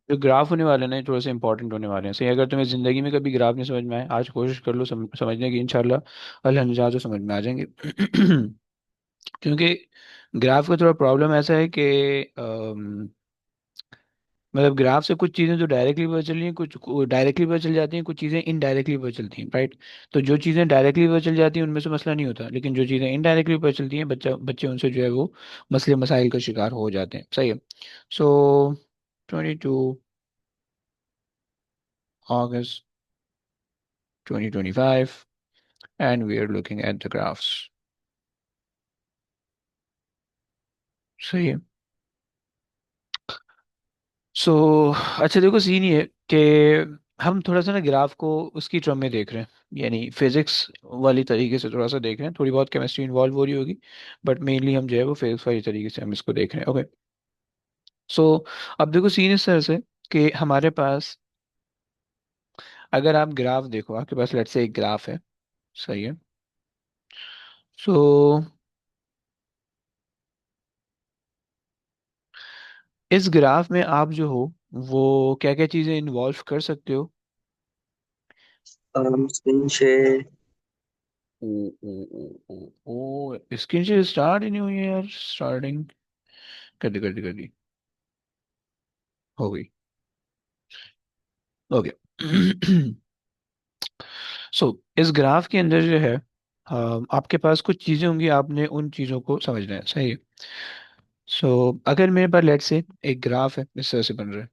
जो ग्राफ होने वाले हैं ना ये थोड़े से इंपॉर्टेंट होने वाले हैं। सही, अगर तुम्हें ज़िंदगी में कभी ग्राफ नहीं समझ में आए, आज कोशिश कर लो समझने की, इंशाल्लाह अल्लाह ने चाहा तो समझ में आ जाएंगे। क्योंकि ग्राफ का थोड़ा प्रॉब्लम ऐसा है कि मतलब ग्राफ से कुछ चीज़ें जो डायरेक्टली पता चल रही हैं, कुछ डायरेक्टली पता चल जाती हैं, कुछ चीज़ें इनडायरेक्टली पता चलती हैं, राइट। तो जो चीज़ें डायरेक्टली पता चल जाती हैं उनमें से मसला नहीं होता, लेकिन जो चीज़ें इनडायरेक्टली पता चलती हैं बच्चे उनसे जो है वो मसले मसाइल का शिकार हो जाते हैं। सही है। सो 22 August 2025 and we are looking at the graphs. सही है। सो अच्छा देखो, सीन ये है कि हम थोड़ा सा ना ग्राफ को उसकी टर्म में देख रहे हैं, यानी फिजिक्स वाली तरीके से थोड़ा सा देख रहे हैं। थोड़ी बहुत केमिस्ट्री इन्वॉल्व हो रही होगी, बट मेनली हम जो है वो फिजिक्स वाली तरीके से हम इसको देख रहे हैं। ओके। सो अब देखो, सीन इस तरह से कि हमारे पास, अगर आप ग्राफ देखो, आपके पास लेट्स से एक ग्राफ है। सही है। सो इस ग्राफ में आप जो हो वो क्या क्या चीज़ें इन्वॉल्व कर सकते हो। Screen share. ओ ओ ओ ओ ओ स्क्रीन से स्टार्ट ही नहीं हुई है यार, स्टार्टिंग कर दी हो गई। ओके। सो इस ग्राफ के अंदर जो है आपके पास कुछ चीज़ें होंगी, आपने उन चीज़ों को समझना है। सही है। सो अगर मेरे पास लेट्स से एक ग्राफ है, इस तरह से बन रहा है।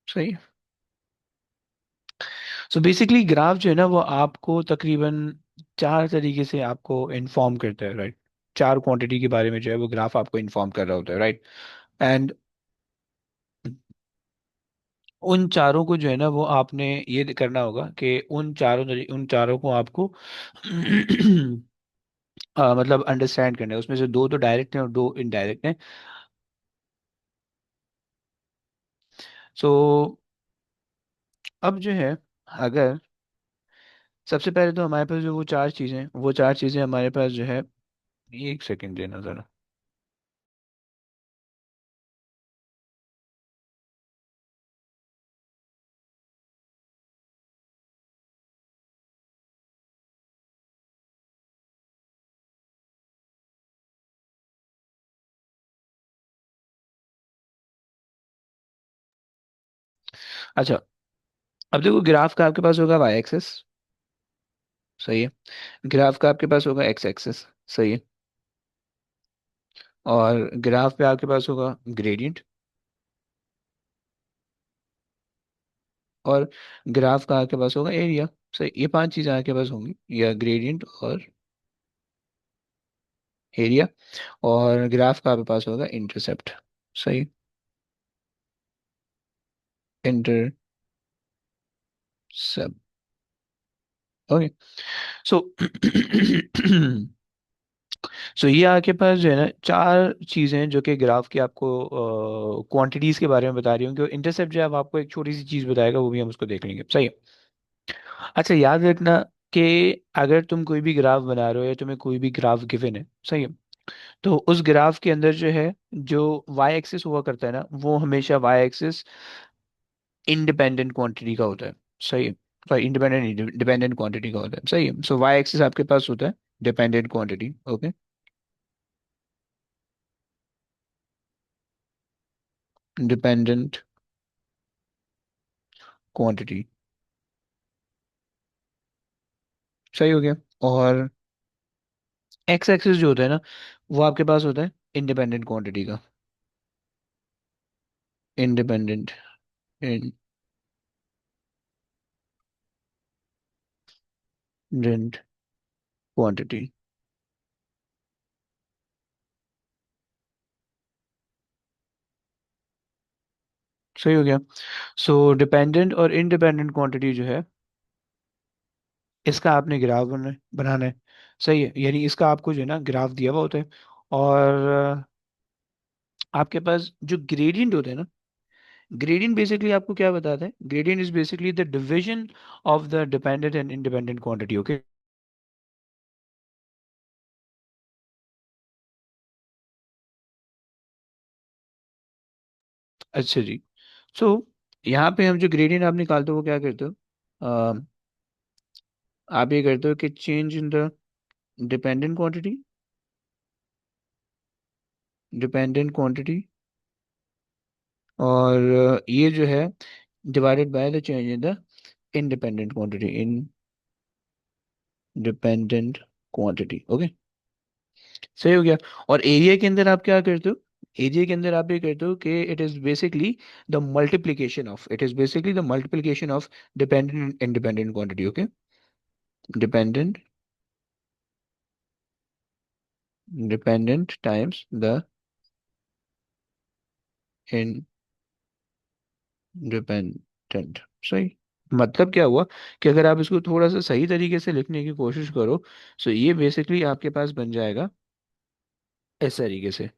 सही है। सो बेसिकली ग्राफ जो है ना वो आपको तकरीबन चार तरीके से आपको इन्फॉर्म करता है, राइट। चार क्वांटिटी के बारे में जो है वो ग्राफ आपको इन्फॉर्म कर रहा होता है, राइट। एंड उन चारों को जो है ना वो आपने ये करना होगा कि उन चारों को आपको मतलब अंडरस्टैंड करना है। उसमें से दो तो डायरेक्ट हैं और दो इनडायरेक्ट हैं। सो अब जो है, अगर सबसे पहले तो हमारे पास जो वो चार चीज़ें हैं, वो चार चीज़ें हमारे पास जो है, एक सेकंड देना ज़रा। अच्छा, अब देखो ग्राफ का आपके पास होगा वाई एक्सेस। सही है। ग्राफ का आपके पास होगा एक्स एक्सेस। सही है। और ग्राफ पे आपके पास होगा ग्रेडियंट। और ग्राफ का आपके पास होगा एरिया। सही, ये पांच चीज़ें आपके पास होंगी, या ग्रेडियंट और एरिया। और ग्राफ का आपके पास होगा इंटरसेप्ट। सही। इंटरसेप्ट। ओके। सो सो ये आपके पास जो है ना चार चीज़ें हैं जो कि ग्राफ की आपको क्वांटिटीज़ के बारे में बता रही हूँ। कि इंटरसेप्ट जो है अब आपको एक छोटी सी चीज़ बताएगा, वो भी हम उसको देख लेंगे। सही है। अच्छा, याद रखना कि अगर तुम कोई भी ग्राफ बना रहे हो या तुम्हें कोई भी ग्राफ गिवन है, सही है, तो उस ग्राफ के अंदर जो है, जो वाई एक्सिस हुआ करता है ना, वो हमेशा वाई एक्सिस इंडिपेंडेंट क्वांटिटी का होता है। सही है। सॉरी, इंडिपेंडेंट डिपेंडेंट क्वांटिटी का होता है। सही है। सो वाई एक्सिस आपके पास होता है dependent quantity. Okay. Dependent quantity. सही हो गया। और एक्स एक्सिस जो होता है ना, वो आपके पास होता है इंडिपेंडेंट क्वांटिटी का। Independent independent quantity. सही हो गया। सो डिपेंडेंट और इंडिपेंडेंट क्वांटिटी जो है, इसका आपने ग्राफ बनाना है। सही है, यानी इसका आपको जो है ना ग्राफ दिया हुआ होता है। और आपके पास जो ग्रेडियंट होता है ना, ग्रेडियंट बेसिकली आपको क्या बताता है? Gradient is basically the division of the dependent and independent quantity. Okay. अच्छा जी। सो यहाँ पे हम जो ग्रेडियंट आप निकालते हो वो क्या करते हो? अ, आप ये करते हो कि change in the dependent quantity, dependent quantity, और ये जो है divided by the change in the independent quantity, independent quantity. Okay, सही हो गया। और एरिया के अंदर आप क्या करते हो? एरिया के अंदर आप ये करते हो कि it is basically the multiplication of, it is basically the multiplication of dependent independent quantity. Okay, dependent dependent times the independent. सही। मतलब क्या हुआ कि अगर आप इसको थोड़ा सा सही तरीके से लिखने की कोशिश करो, तो ये बेसिकली आपके पास बन जाएगा इस तरीके से,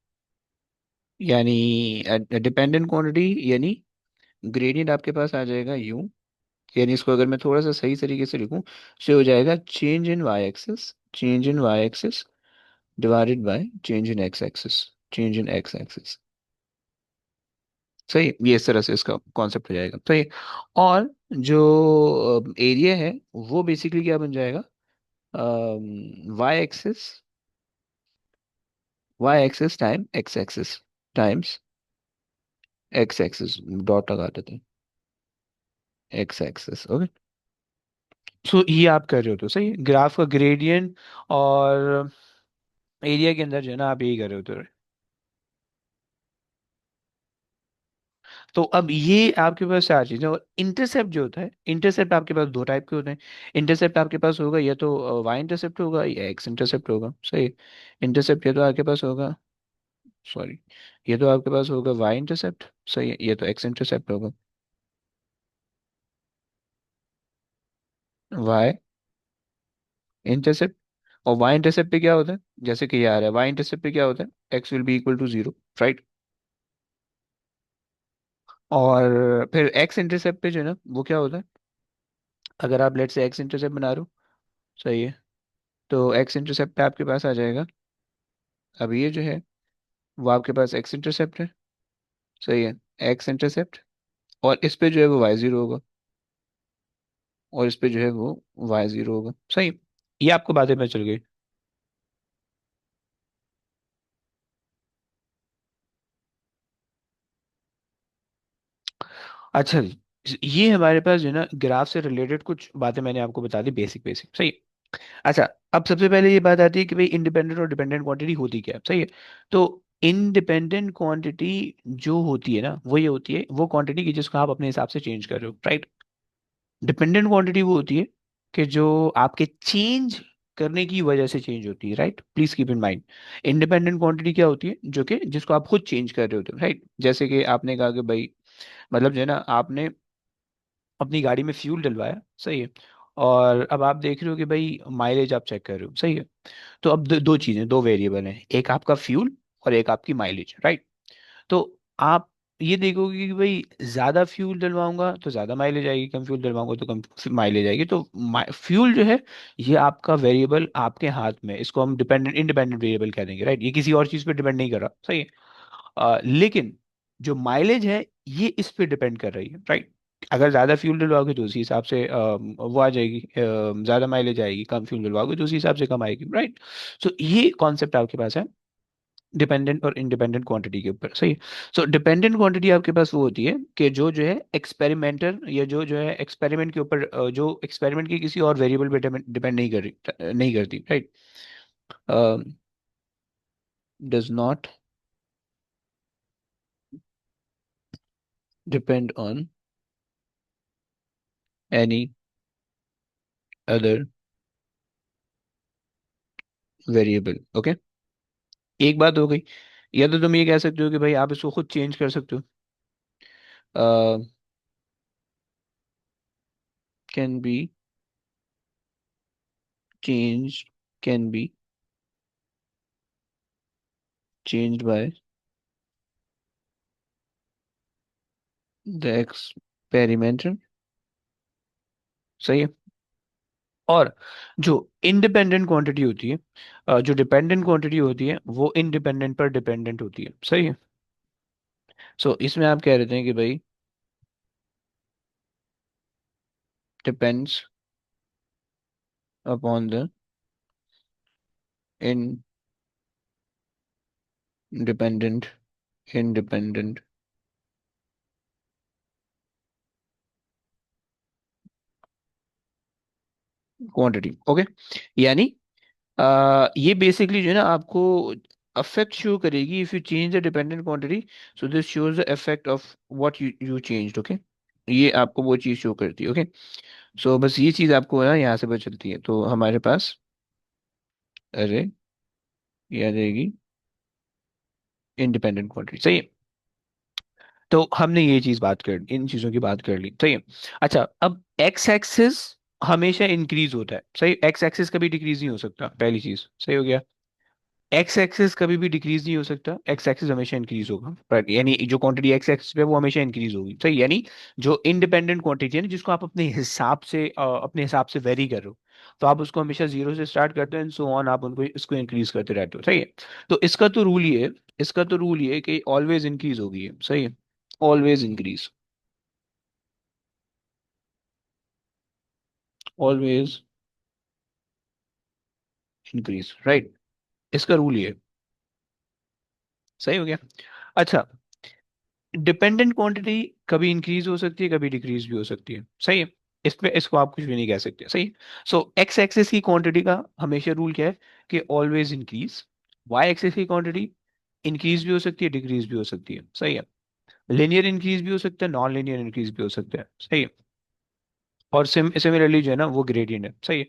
यानी डिपेंडेंट क्वांटिटी यानी ग्रेडियंट आपके पास आ जाएगा यूं, यानी इसको अगर मैं थोड़ा सा सही तरीके से लिखूं तो हो जाएगा change in Y axis, change in Y axis divided by change in X axis, change in X axis. सही, ये इस तरह से इसका कॉन्सेप्ट हो जाएगा। सही। और जो एरिया है वो बेसिकली क्या बन जाएगा? Y axis, Y axis time X axis times X axis, dot लगा देते हैं, एक्स एक्सिस। ओके, सो ये आप कर रहे हो तो सही, ग्राफ का ग्रेडियंट और एरिया के अंदर जो है ना आप यही कर रहे हो तो। तो अब ये आपके पास चार चीजें, और इंटरसेप्ट जो होता है, इंटरसेप्ट आपके पास दो टाइप के होते हैं। इंटरसेप्ट आपके पास होगा या तो वाई इंटरसेप्ट होगा या एक्स इंटरसेप्ट होगा। सही। इंटरसेप्ट या तो आपके पास होगा, सॉरी, ये तो आपके पास होगा वाई इंटरसेप्ट, सही है, ये तो एक्स इंटरसेप्ट होगा। वाई इंटरसेप्ट, और वाई इंटरसेप्ट पे क्या होता है? जैसे कि यार है, वाई इंटरसेप्ट पे क्या होता है? X will be equal to zero, right. और फिर एक्स इंटरसेप्ट पे जो है ना वो क्या होता है? अगर आप लेट से एक्स इंटरसेप्ट बना रहे हो, सही है, तो एक्स इंटरसेप्ट पे आपके पास आ जाएगा, अब ये जो है वो आपके पास एक्स इंटरसेप्ट है, सही है, एक्स इंटरसेप्ट, और इस पे जो है वो वाई जीरो होगा, और इस पे जो है वो वाई जीरो होगा। सही। ये आपको बातें पता चल गई। अच्छा जी, ये हमारे पास जो है ना ग्राफ से रिलेटेड कुछ बातें मैंने आपको बता दी, बेसिक बेसिक, सही। अच्छा, अब सबसे पहले ये बात आती है कि भाई इंडिपेंडेंट और डिपेंडेंट क्वांटिटी होती क्या है, सही है। तो इंडिपेंडेंट क्वांटिटी जो होती है ना वो ये होती है, वो क्वांटिटी की जिसको आप अपने हिसाब से चेंज कर रहे हो, राइट। डिपेंडेंट क्वांटिटी वो होती है कि जो आपके चेंज करने की वजह से चेंज होती है, right, please keep in mind. Independent quantity क्या होती है? जो कि जिसको आप खुद चेंज कर रहे होते हो, राइट। जैसे कि आपने कहा कि भाई, मतलब जो है ना आपने अपनी गाड़ी में फ्यूल डलवाया, सही है, और अब आप देख रहे हो कि भाई माइलेज आप चेक कर रहे हो, सही है। तो अब दो चीजें, दो वेरिएबल हैं, एक आपका फ्यूल और एक आपकी माइलेज, राइट। तो आप ये देखोगे कि भाई ज्यादा फ्यूल डलवाऊंगा तो ज्यादा माइलेज आएगी, कम फ्यूल डलवाऊंगा तो कम माइलेज आएगी। तो फ्यूल जो है ये आपका वेरिएबल आपके हाथ में है। इसको हम डिपेंडेंट इंडिपेंडेंट वेरिएबल कह देंगे, राइट। ये किसी और चीज पे डिपेंड नहीं कर रहा, सही है। लेकिन जो माइलेज है ये इस पे डिपेंड कर रही है, राइट। अगर ज्यादा फ्यूल डलवाओगे तो उसी हिसाब से वो आ जाएगी, ज्यादा माइलेज आएगी। कम फ्यूल डलवाओगे तो उसी हिसाब से कम आएगी, राइट। सो ये कॉन्सेप्ट आपके पास है डिपेंडेंट और इंडिपेंडेंट क्वांटिटी के ऊपर, सही। सो डिपेंडेंट क्वांटिटी आपके पास वो होती है कि जो है एक्सपेरिमेंटर, या जो है एक्सपेरिमेंट के ऊपर जो एक्सपेरिमेंट की किसी और वेरिएबल पे डिपेंड नहीं कर रही, नहीं करती, right. Does not depend on any other variable. Okay, एक बात हो गई। या तो तुम ये कह सकते हो कि भाई आप इसको खुद चेंज कर सकते हो, can be change, can be changed by the experimenter, सही है। और जो इंडिपेंडेंट क्वांटिटी होती है, जो डिपेंडेंट क्वांटिटी होती है वो इंडिपेंडेंट पर डिपेंडेंट होती है, सही है। इसमें आप कह रहे थे कि भाई depends upon the independent independent quantity. Okay, यानी ये बेसिकली जो है ना आपको अफेक्ट शो करेगी if you change the dependent quantity. So this shows the effect of what you changed. Okay, ये आपको वो चीज शो करती है। ओके, बस ये चीज आपको ना यहाँ से पता चलती है। तो हमारे पास अरे ये आ जाएगी इंडिपेंडेंट क्वांटिटी। सही है। तो हमने ये चीज बात कर इन चीजों की बात कर ली। सही है। अच्छा, अब एक्स एक्सिस हमेशा इंक्रीज होता है। सही, एक्स एक्सिस कभी डिक्रीज नहीं हो सकता, पहली चीज। सही हो गया। एक्स एक्सिस कभी भी डिक्रीज नहीं हो सकता, एक्स एक्सिस हमेशा इंक्रीज होगा। पर यानी जो क्वांटिटी एक्स एक्सिस पे है, वो हमेशा इंक्रीज होगी। सही, यानी जो इंडिपेंडेंट क्वांटिटी है ना, जिसको आप अपने हिसाब से वेरी कर रहे हो, तो आप उसको हमेशा जीरो से स्टार्ट करते हो एंड सो ऑन, आप उनको इसको इंक्रीज करते रहते हो। सही है। तो इसका तो रूल ये है कि ऑलवेज इंक्रीज होगी ये। सही है, always increase, always increase, right. इसका रूल ये है। सही हो गया। अच्छा, डिपेंडेंट क्वांटिटी कभी इंक्रीज हो सकती है, कभी डिक्रीज भी हो सकती है। सही है। इस पे इसको आप कुछ भी नहीं कह सकते। सही। एक्स एक्सिस की क्वांटिटी का हमेशा रूल क्या है कि ऑलवेज इंक्रीज। वाई एक्सिस की क्वांटिटी इंक्रीज भी हो सकती है, डिक्रीज भी हो सकती है। सही है। लिनियर इंक्रीज भी हो सकता है, नॉन लिनियर इंक्रीज भी हो सकता है। सही है। और सिमिलरली जो है ना वो ग्रेडियंट है। सही है।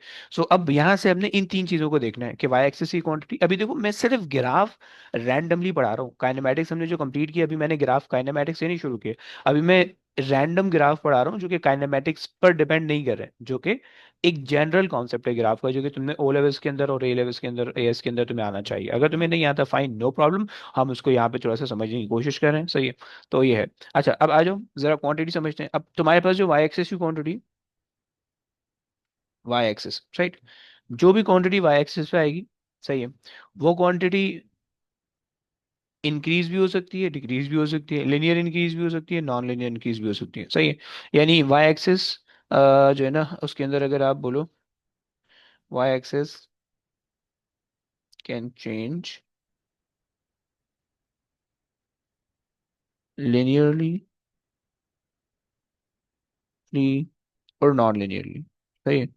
अब यहाँ से हमने इन तीन चीजों को देखना है कि वाई एक्सिस की क्वांटिटी। अभी देखो, मैं सिर्फ ग्राफ रैंडमली पढ़ा रहा हूँ। काइनेमेटिक्स हमने जो कंप्लीट किया, अभी मैंने ग्राफ काइनेमेटिक्स से नहीं शुरू किया। अभी मैं रैंडम ग्राफ पढ़ा रहा हूँ जो कि काइनेमेटिक्स पर डिपेंड नहीं कर रहे हैं, जो कि एक जनरल कॉन्सेप्ट है ग्राफ का, जो कि तुमने ओ लेवल्स के अंदर और ए लेवल्स के अंदर, एएस के अंदर तुम्हें आना चाहिए। अगर तुम्हें नहीं आता, फाइन, नो प्रॉब्लम। हम उसको यहाँ पे थोड़ा सा समझने की कोशिश कर रहे हैं। सही है। तो ये है। अच्छा, अब आ जाओ जरा क्वांटिटी समझते हैं। अब तुम्हारे पास जो वाई एक्सिस की क्वांटिटी, वाई एक्सिस, राइट, जो भी क्वांटिटी वाई एक्सिस पे आएगी, सही है, वो क्वांटिटी इंक्रीज भी हो सकती है, डिक्रीज भी हो सकती है, लिनियर इंक्रीज भी हो सकती है, नॉन लिनियर इंक्रीज भी हो सकती है। सही है। यानी वाई एक्सिस जो है ना, उसके अंदर अगर आप बोलो Y axis can change linearly और नॉन लिनियरली। सही है।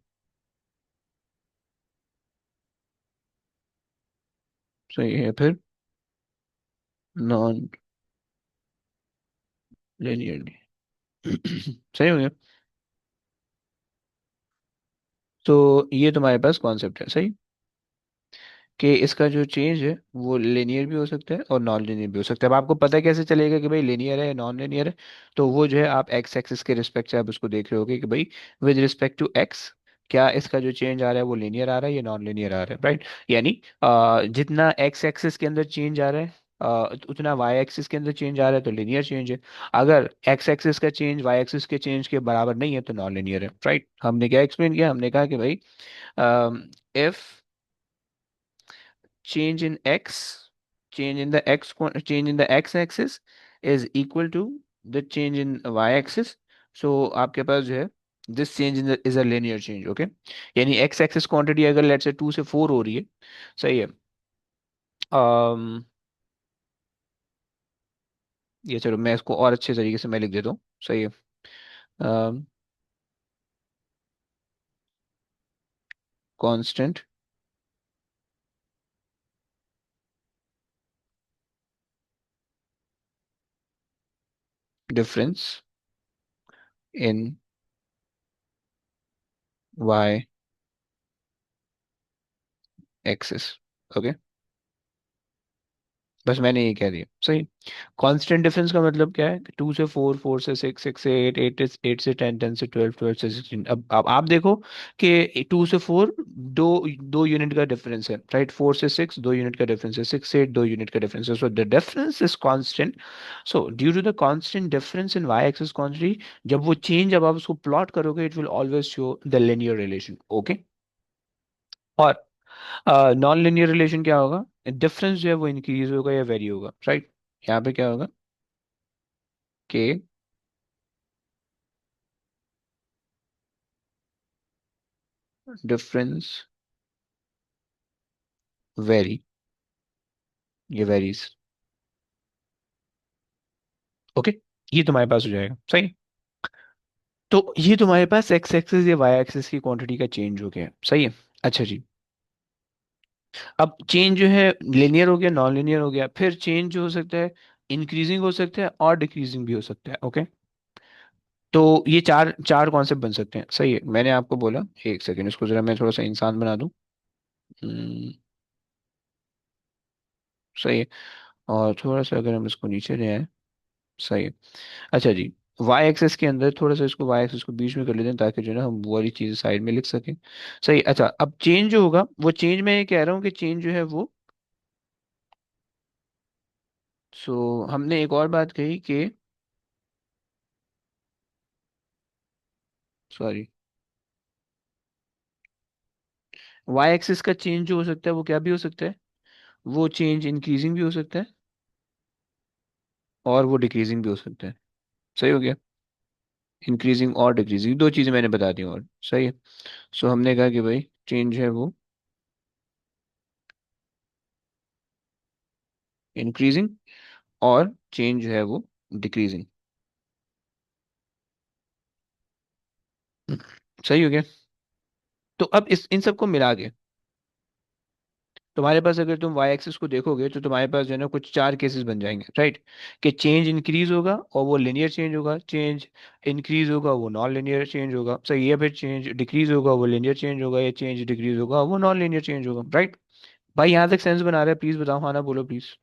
सही है, फिर नॉन लिनियरली। सही हो गया। तो ये तुम्हारे पास कॉन्सेप्ट है। सही, कि इसका जो चेंज है वो लिनियर भी हो सकता है और नॉन लिनियर भी हो सकता है। अब आपको पता कैसे चलेगा कि भाई लिनियर है नॉन लिनियर है? तो वो जो है आप एक्स एक्सिस के रिस्पेक्ट से आप उसको देख रहे होगे कि भाई विद रिस्पेक्ट टू एक्स, क्या इसका जो चेंज आ रहा है वो लिनियर आ रहा है या नॉन लिनियर आ रहा है, राइट। यानी जितना एक्स एक्सिस के अंदर चेंज आ रहा है, उतना वाई एक्सिस के अंदर चेंज आ रहा है, तो लिनियर चेंज है। अगर एक्स एक्सिस का चेंज वाई एक्सिस के चेंज के बराबर नहीं है, तो नॉन लिनियर है, राइट। हमने क्या एक्सप्लेन किया? हमने कहा कि भाई if change in x change in the x axis is equal to the change in y axis, so आपके पास जो है this change in the is a linear change। okay, यानी x axis quantity अगर लेट्स से 2 से 4 हो रही है, सही है, um, ये चलो मैं इसको और अच्छे तरीके से मैं लिख देता हूँ। सही है। कांस्टेंट डिफरेंस इन y एक्सिस। ओके, बस मैंने ये कह दिया। सही। कांस्टेंट डिफरेंस का मतलब क्या है? 2 से 4, 4 से 6, 6 से 8, 8 से 10, 10 से 12, 12 से 16। अब आप देखो कि 2 से 4 दो दो यूनिट का डिफरेंस है, राइट। 4 से 6 2 यूनिट का डिफरेंस है, 6 से 8 2 यूनिट का डिफरेंस है। So the difference is constant. So due to the constant difference in Y axis quantity, जब वो चेंज, जब आप उसको प्लॉट करोगे, it will always show the linear relation. Okay. और नॉन लिनियर रिलेशन क्या होगा? डिफरेंस जो है वो इंक्रीज होगा या वेरी होगा, राइट। यहाँ पे क्या होगा? के डिफरेंस वेरी, ये वेरीज। ओके, ये तुम्हारे पास हो जाएगा, सही। तो ये तुम्हारे पास एक्स एक्सिस या वाई एक्सिस की क्वांटिटी का चेंज हो गया, सही है। अच्छा जी, अब चेंज जो है लिनियर हो गया, नॉन लिनियर हो गया, फिर चेंज जो हो सकता है इंक्रीजिंग हो सकता है और डिक्रीजिंग भी हो सकता है। ओके, तो ये चार चार कॉन्सेप्ट बन सकते हैं, सही है। मैंने आपको बोला, एक सेकेंड, इसको जरा मैं थोड़ा सा इंसान बना दूं। हम्म, सही है। और थोड़ा सा अगर हम इसको नीचे ले आए, सही है। अच्छा जी, वाई एक्सेस के अंदर थोड़ा सा इसको वाई एक्सेस को बीच में कर लेते हैं, ताकि जो है ना हम वो वाली चीज़ साइड में लिख सकें। सही, अच्छा, अब चेंज जो होगा वो चेंज, मैं ये कह रहा हूँ कि चेंज जो है वो, सो हमने एक और बात कही कि, सॉरी, वाई एक्सिस का चेंज जो हो सकता है वो क्या भी हो सकता है, वो चेंज इंक्रीजिंग भी हो सकता है और वो डिक्रीजिंग भी हो सकता है। सही हो गया, इंक्रीजिंग और डिक्रीजिंग दो चीज़ें मैंने बता दी, और सही है। सो हमने कहा कि भाई चेंज है वो इंक्रीजिंग और चेंज है वो डिक्रीजिंग। सही हो गया। तो अब इस इन सबको मिला के तुम्हारे पास, अगर तुम वाई एक्सिस को देखोगे तो तुम्हारे पास जो है ना कुछ चार केसेस बन जाएंगे, राइट। कि चेंज इंक्रीज होगा और वो लिनियर चेंज होगा, चेंज इंक्रीज होगा वो नॉन लिनियर चेंज होगा, सही है। फिर चेंज डिक्रीज होगा वो लिनियर चेंज होगा, या चेंज डिक्रीज होगा वो नॉन लिनियर चेंज होगा, राइट। भाई यहाँ तक सेंस बना रहा है? प्लीज बताओ, हाँ ना बोलो प्लीज।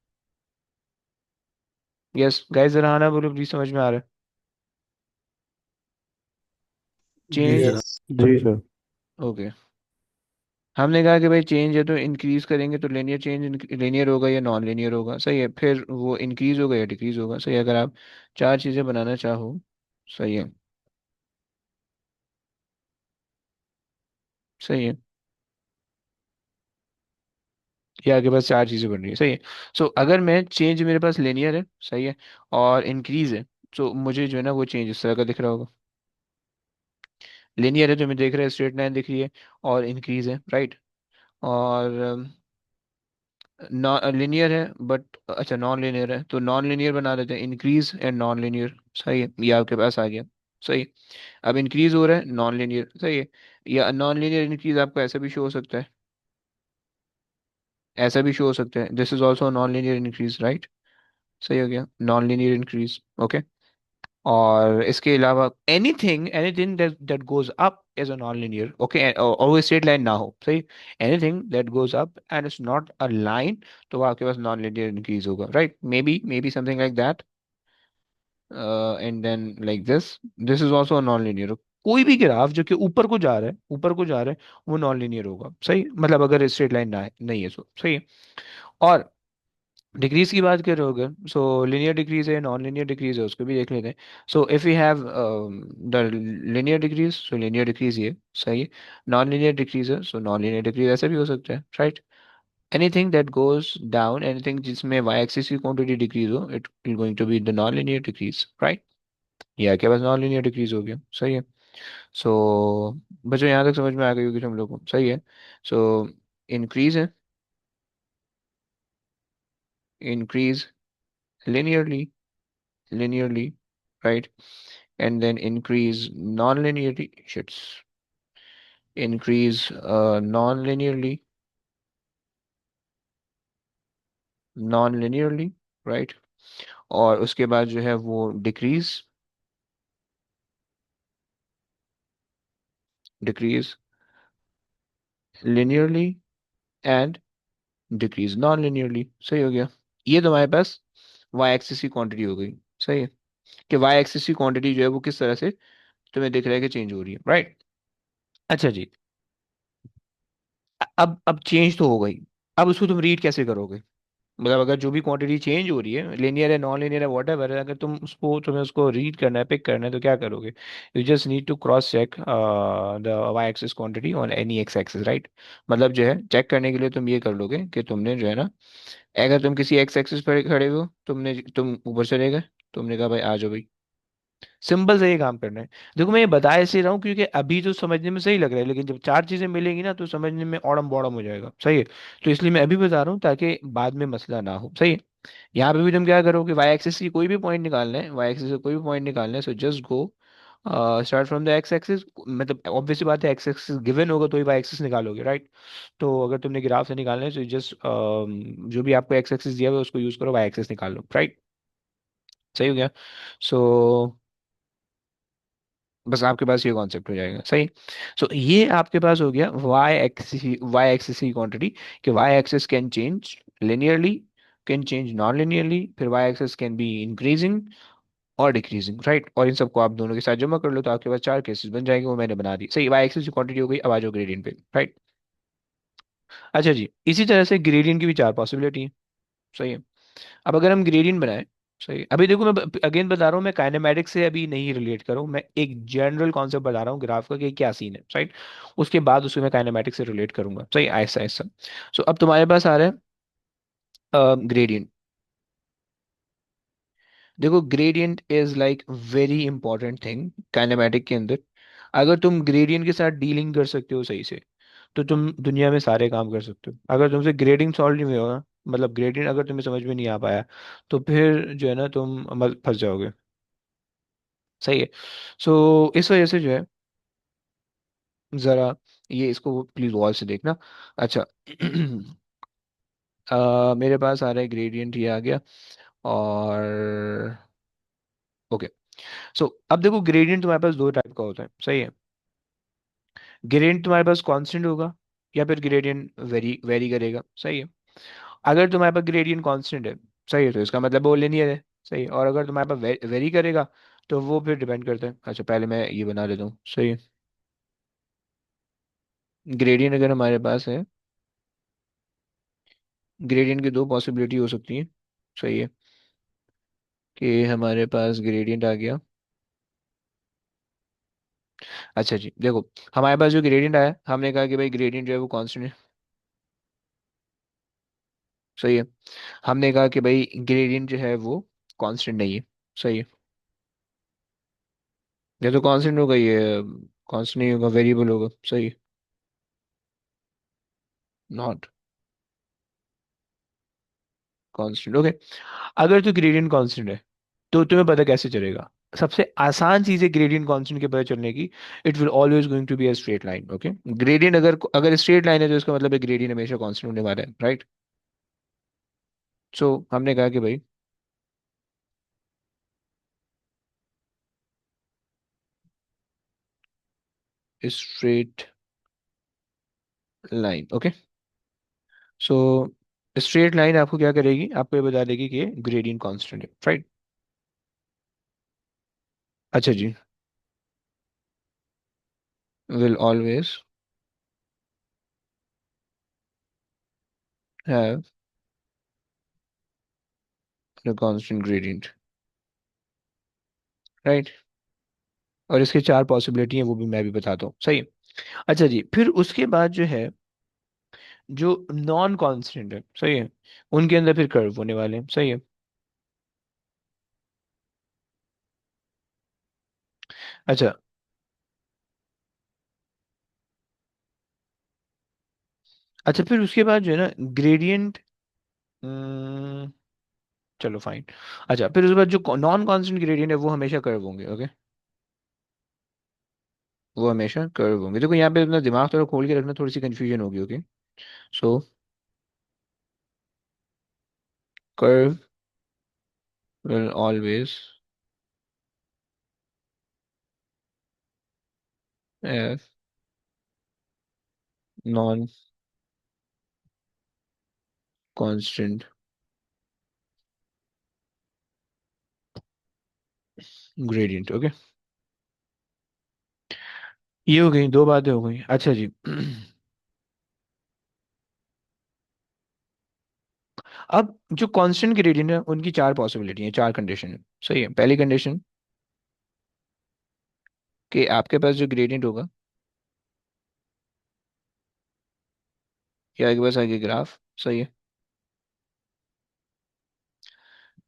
यस गाइस, जरा हाँ ना बोलो प्लीज, समझ में आ रहा है? जी चेंज, सर। जी सर। ओके। हमने कहा कि भाई चेंज है तो इंक्रीज करेंगे तो लिनियर चेंज लिनियर होगा या नॉन लिनियर होगा, सही है। फिर वो इंक्रीज होगा या डिक्रीज होगा, सही है। अगर आप चार चीजें बनाना चाहो, सही है, सही है। ये आगे बस चार चीजें बन रही है, सही है। सो अगर मैं चेंज, मेरे पास लिनियर है, सही है, और इंक्रीज है, तो मुझे जो है ना वो चेंज इस तरह का दिख रहा होगा। लिनियर है तो मैं देख रहा है स्ट्रेट लाइन दिख रही है, और इंक्रीज है, राइट। और नॉन लिनियर है बट, अच्छा नॉन लिनियर है तो नॉन लिनियर बना देते हैं, इंक्रीज एंड नॉन लिनियर, सही है। ये आपके पास आ गया, सही है। अब इंक्रीज हो रहा है नॉन लिनियर, सही है। या नॉन लिनियर इंक्रीज आपको ऐसा भी शो हो सकता है, ऐसा भी शो हो सकता है, this is also non linear increase, right. सही हो गया, नॉन लिनियर इंक्रीज, ओके। और इसके अलावा anything anything that goes up is a non linear, okay, और वो स्ट्रेट लाइन ना हो, सही। Anything that goes up and it's not a line, तो वो आपके पास नॉन लिनियर इंक्रीज होगा, right. Maybe something like that, and then like this is also non linear. कोई भी ग्राफ जो कि ऊपर को जा रहा है, ऊपर को जा रहा है, वो नॉन लिनियर होगा, सही। मतलब अगर स्ट्रेट लाइन ना है, नहीं है, सो सही है। और डिक्रीज की बात कर रहे हो अगर, सो लिनियर डिक्रीज है, नॉन लिनियर डिक्रीज है, उसको भी देख लेते हैं। So if you have the linear decrease, so linear decrease ये, सही है। नॉन लिनियर डिक्रीज है, सो नॉन लिनियर डिक्रीज ऐसा भी हो सकता है, right. Anything that goes down, anything जिसमें वाई एक्सिस की क्वांटिटी डिक्रीज हो, it will going to be the non linear decrease, right. ये क्या बस नॉन लिनियर डिक्रीज हो गया, सही है। सो बच्चों यहाँ तक समझ में आ गई होगी तुम लोग को, सही है। सो इंक्रीज है, increase linearly, linearly, right? And then increase non-linearly, shits, increase non-linearly, non-linearly, right? और उसके बाद जो है वो decrease, decrease linearly and decrease non-linearly, सही हो गया। ये तुम्हारे पास y एक्सिस की क्वांटिटी हो गई, सही है। कि y एक्सिस की क्वांटिटी जो है वो किस तरह से तुम्हें दिख रहा है कि चेंज हो रही है, राइट। अच्छा जी, अब चेंज तो हो गई, अब उसको तुम रीड कैसे करोगे? मतलब अगर जो भी क्वांटिटी चेंज हो रही है, लिनियर है, नॉन लिनियर है, वॉट एवर है, अगर तुम्हें उसको रीड करना है, पिक करना है, तो क्या करोगे? You just need to cross check the Y axis quantity on any X axis, right. मतलब जो है चेक करने के लिए तुम ये कर लोगे कि तुमने जो है ना, अगर तुम किसी एक्स एक्सिस पर खड़े हो, तुम ऊपर चले गए, तुमने कहा भाई आ जाओ भाई, सिंपल से ये काम करना है। देखो मैं ये बता ऐसे रहा हूँ क्योंकि अभी तो समझने में सही लग रहा है, लेकिन जब चार चीजें मिलेंगी ना तो समझने में औड़म बौड़म हो जाएगा, सही है। तो इसलिए मैं अभी बता रहा हूँ ताकि बाद में मसला ना हो, सही है। यहाँ पे भी तुम क्या करोगे, वाई एक्सिस की कोई भी पॉइंट निकालना है, वाई एक्सिस से कोई भी पॉइंट निकालना है, so just go start from the x axis. मतलब ऑब्वियसली बात है, एक्स एक्सिस गिवन होगा तो ही वाई एक्सिस निकालोगे, राइट। तो अगर तुमने ग्राफ से निकालना है तो जस्ट जो भी आपको एक्स एक्सिस दिया हुआ है उसको यूज करो, वाई एक्सिस निकाल लो, राइट। सही हो गया। सो बस आपके पास ये कॉन्सेप्ट हो जाएगा, सही। सो ये आपके पास हो गया वाई एक्सिस की क्वांटिटी, कि Y axis can change linearly, can change non linearly, फिर Y axis can be increasing और डिक्रीजिंग, राइट। और इन सबको आप दोनों के साथ जमा कर लो तो आपके पास चार केसेस बन जाएंगे, वो मैंने बना दी, सही। वाई एक्सिस की क्वांटिटी हो गई, अब आ जाओ ग्रेडियंट पे, राइट। अच्छा जी, इसी तरह से ग्रेडियंट की भी चार पॉसिबिलिटी है, सही है। अब अगर हम ग्रेडियंट बनाए, सही, अभी देखो मैं अगेन बता रहा हूँ, मैं काइनेमेटिक्स से अभी नहीं रिलेट करूँ, मैं एक जनरल कॉन्सेप्ट बता रहा हूँ ग्राफ का कि क्या सीन है, राइट। उसके बाद उसको मैं काइनेमेटिक्स से रिलेट करूंगा, सही, ऐसा ऐसा। सो अब तुम्हारे पास आ रहा है ग्रेडियंट। देखो gradient is like very important thing kinematic के अंदर। अगर तुम ग्रेडियंट के साथ डीलिंग कर सकते हो सही से, तो तुम दुनिया में सारे काम कर सकते हो। अगर तुमसे ग्रेडिंग सॉल्व नहीं होगा, मतलब ग्रेडियंट अगर तुम्हें समझ में नहीं आ पाया, तो फिर जो है ना तुम फंस जाओगे, सही है। सो इस वजह से जो है, ज़रा ये इसको प्लीज़ वॉल से देखना। अच्छा मेरे पास आ रहा है ग्रेडियंट, ये आ गया। और ओके, सो अब देखो ग्रेडियंट तुम्हारे पास दो टाइप का होता है, सही है। ग्रेडियंट तुम्हारे पास कांस्टेंट होगा, या फिर ग्रेडियंट वेरी वेरी करेगा, सही है। अगर तुम्हारे पास ग्रेडियंट कांस्टेंट है, सही है, तो इसका मतलब वो लिनियर है, सही है। और अगर तुम्हारे पास वेरी करेगा, तो वो फिर डिपेंड करता है। अच्छा पहले मैं ये बना लेता हूँ, सही है। ग्रेडियंट अगर हमारे पास है, ग्रेडियंट की दो पॉसिबिलिटी हो सकती है, सही है। कि हमारे पास ग्रेडियंट आ गया। अच्छा जी देखो, हमारे पास जो ग्रेडियंट आया, हमने कहा कि भाई ग्रेडियंट जो है वो कांस्टेंट है, सही है। हमने कहा कि भाई ग्रेडियंट जो है वो कांस्टेंट नहीं है, सही है। या तो कांस्टेंट होगा, ये कांस्टेंट नहीं होगा, वेरिएबल होगा, सही है। Not constant, okay. अगर तो ग्रेडियंट कांस्टेंट है, तो तुम्हें पता कैसे चलेगा। सबसे आसान चीज है ग्रेडियंट कांस्टेंट के पता चलने की, it will always going to be a straight line, okay. Gradient अगर अगर स्ट्रेट लाइन है तो इसका मतलब है ग्रेडियंट हमेशा कांस्टेंट होने वाला है, राइट। सो हमने कहा कि भाई straight line, okay. So straight line आपको क्या करेगी, आपको ये बता देगी कि ग्रेडियंट कांस्टेंट है, राइट। अच्छा जी, will always have a constant gradient, right. और इसके चार पॉसिबिलिटी हैं, वो भी मैं भी बताता हूँ, सही है। अच्छा जी, फिर उसके बाद जो है, जो नॉन कांस्टेंट है, सही है, उनके अंदर फिर कर्व होने वाले हैं, सही है। अच्छा, अच्छा फिर उसके बाद जो है ना ग्रेडियंट, चलो फाइन। अच्छा फिर उसके बाद जो नॉन कांस्टेंट ग्रेडियंट है वो हमेशा कर्व होंगे, ओके। वो हमेशा कर्व होंगे। देखो यहाँ पे अपना दिमाग थोड़ा खोल के रखना, थोड़ी सी कंफ्यूजन होगी, okay. So curve will always have non constant gradient, okay. ये हो गई, दो बातें हो गई, अच्छा जी अब जो कांस्टेंट ग्रेडियंट है उनकी चार पॉसिबिलिटी है, चार कंडीशन है, सही है। पहली कंडीशन कि आपके पास जो ग्रेडियंट होगा, या आपके पास आगे ग्राफ, सही है,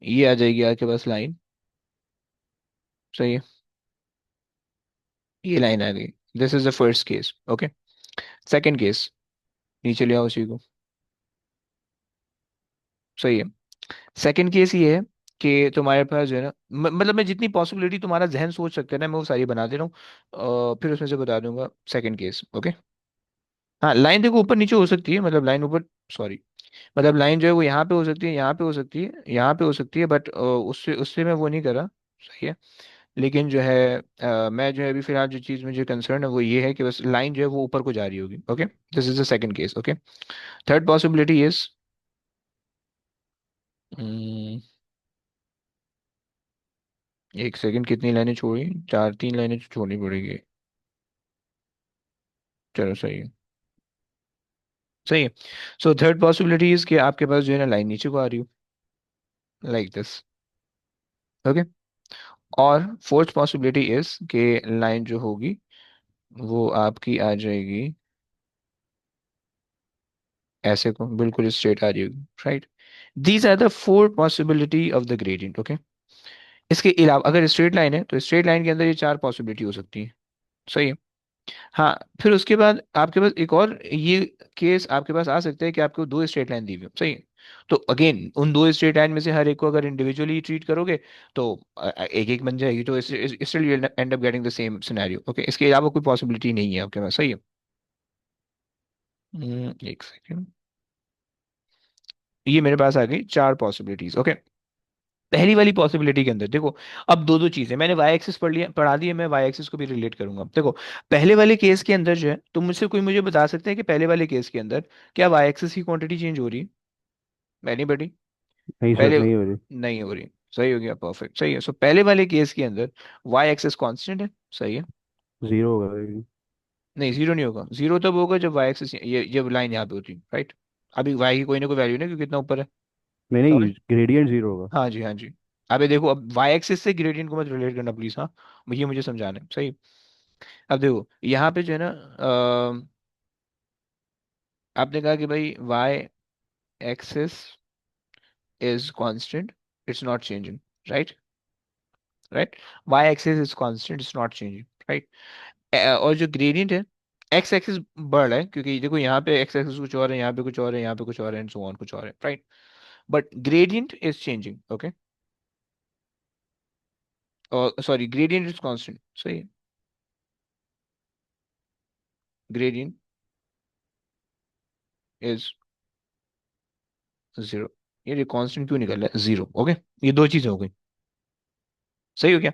ये आ जाएगी आपके पास लाइन, सही है, ये लाइन आ गई। This is the first case, okay. Second case, नीचे ले आओ उसी को। सही है। सेकंड केस ये है कि तुम्हारे पास जो है ना, मतलब मैं जितनी पॉसिबिलिटी तुम्हारा जहन सोच सकते हैं ना, मैं वो सारी बना दे रहा हूँ, फिर उसमें से बता दूंगा सेकंड केस, ओके। हाँ, लाइन देखो ऊपर नीचे हो सकती है, मतलब लाइन ऊपर, सॉरी, मतलब लाइन जो है वो यहाँ पे हो सकती है, यहाँ पे हो सकती है, यहाँ पे हो सकती है, बट उससे उससे मैं वो नहीं कर रहा। सही है। लेकिन जो है मैं जो है अभी फिलहाल जो चीज़ मुझे कंसर्न है वो ये है कि बस लाइन जो है वो ऊपर को जा रही होगी, okay. This is the second case, okay. Third possibility is, एक सेकंड, कितनी लाइनें छोड़ी? चार, तीन लाइनें तो छोड़नी पड़ेगी। चलो सही है। सही है। सो थर्ड पॉसिबिलिटी इज कि आपके पास जो है ना लाइन नीचे को आ रही हो, लाइक दिस, ओके। और फोर्थ पॉसिबिलिटी इज कि लाइन जो होगी वो आपकी आ जाएगी ऐसे को, बिल्कुल स्ट्रेट आ रही होगी, right. These are the four possibility of the gradient, okay. इसके अलावा अगर स्ट्रेट लाइन है तो स्ट्रेट लाइन के अंदर ये चार पॉसिबिलिटी हो सकती है। सही है। हाँ, फिर उसके बाद आपके पास एक और ये केस आपके पास आ सकता है कि आपको दो स्ट्रेट लाइन दी हुई हो, सही है। तो अगेन उन दो स्ट्रेट लाइन में से हर एक को अगर इंडिविजुअली ट्रीट करोगे तो एक एक बन जाएगी, तो still you and up getting the same scenario, okay. इसके अलावा कोई पॉसिबिलिटी नहीं है आपके पास, सही है। एक सेकेंड, ये मेरे पास आ गई चार पॉसिबिलिटीज, ओके। पहली वाली पॉसिबिलिटी के अंदर देखो, अब दो दो चीजें मैंने वाई एक्सिस पढ़ लिया, पढ़ा दी है, मैं वाई एक्सिस को भी रिलेट करूंगा। देखो, पहले वाले केस के अंदर जो है, तुम मुझसे कोई मुझे बता सकते हैं कि पहले वाले केस के अंदर क्या वाई एक्सिस की क्वांटिटी चेंज हो रही है? एनीबॉडी? नहीं सर, पहले नहीं हो रही। नहीं हो रही। सही हो गया, परफेक्ट, सही है। सो पहले वाले केस के अंदर वाई एक्सिस कांस्टेंट है, सही है। जीरो होगा ये। नहीं, जीरो नहीं होगा, जीरो तब होगा जब वाई एक्सिस, ये जब लाइन यहाँ पे होती है, राइट। अभी वाई की कोई ना कोई वैल्यू नहीं, क्योंकि कितना ऊपर है। नहीं समझ? नहीं, ग्रेडियंट जीरो होगा। हाँ जी, हाँ जी। अबे देखो, अब वाई एक्सिस से ग्रेडियंट को मत रिलेट करना प्लीज, हाँ। ये मुझे समझाना है, सही। अब देखो यहाँ पे जो है ना, आपने कहा कि भाई Y axis is constant, it's not changing, right. Right. Y axis is constant, it's not changing, right. और जो ग्रेडियंट है, एक्स एक्सिस बढ़ रहा है, क्योंकि देखो यहाँ पे एक्स एक्सिस कुछ और है, यहाँ पे कुछ और है, यहाँ पे कुछ और है, एंड सो ऑन कुछ और है, right. But gradient is changing, okay. और सॉरी, ग्रेडियंट इज कांस्टेंट, सही है। Gradient is zero. ये कांस्टेंट क्यों निकल रहा है जीरो, ओके। ये दो चीजें हो गई, सही हो गया,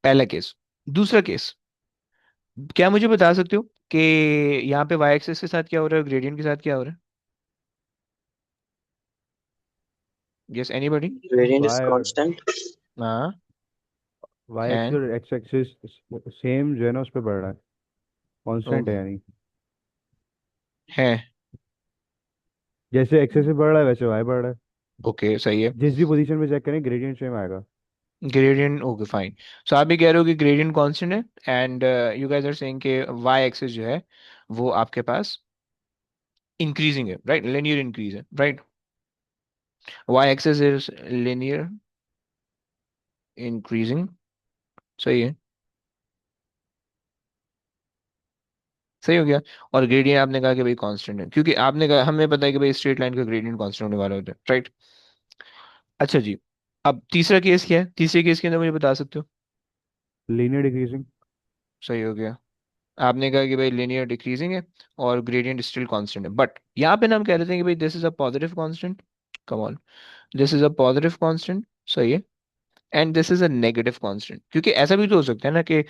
पहला केस। दूसरा केस, क्या मुझे बता सकते हो कि यहाँ पे वाई एक्सिस के साथ क्या हो रहा है, ग्रेडियंट के साथ क्या हो रहा है? Yes, anybody? Gradient is Y constant. हाँ। वाई एक्सिस एंड और एक्स एक्सिस सेम जो है ना, उस पर बढ़ रहा है। कांस्टेंट है यानी। है। जैसे एक्सेस से बढ़ रहा है वैसे वाई बढ़ रहा है। ओके, सही है। जिस भी पोजीशन में चेक करें ग्रेडियंट सेम आएगा। Gradient, okay fine. सो आप भी कह रहे हो कि ग्रेडियंट कांस्टेंट है, and you guys are saying कि वाई एक्सिस जो है वो आपके पास इंक्रीजिंग है, राइट, लिनियर इंक्रीज है, right. Y axis is linear increasing, सही है। सही हो गया। और ग्रेडियंट आपने कहा कि भाई कांस्टेंट है, क्योंकि आपने कहा, हमें पता है कि भाई स्ट्रेट लाइन का ग्रेडियंट कांस्टेंट होने वाला होता है, राइट। अच्छा जी। अब तीसरा केस क्या है? तीसरे केस के अंदर मुझे बता सकते हो? Linear decreasing. सही हो गया। आपने कहा कि भाई लिनियर डिक्रीजिंग है और ग्रेडियंट स्टिल कांस्टेंट है, बट यहाँ पे ना हम कह रहे थे कि भाई this is a positive constant. Come on, this is a positive constant, सही है। And this is a negative constant, क्योंकि ऐसा भी तो हो सकता है ना कि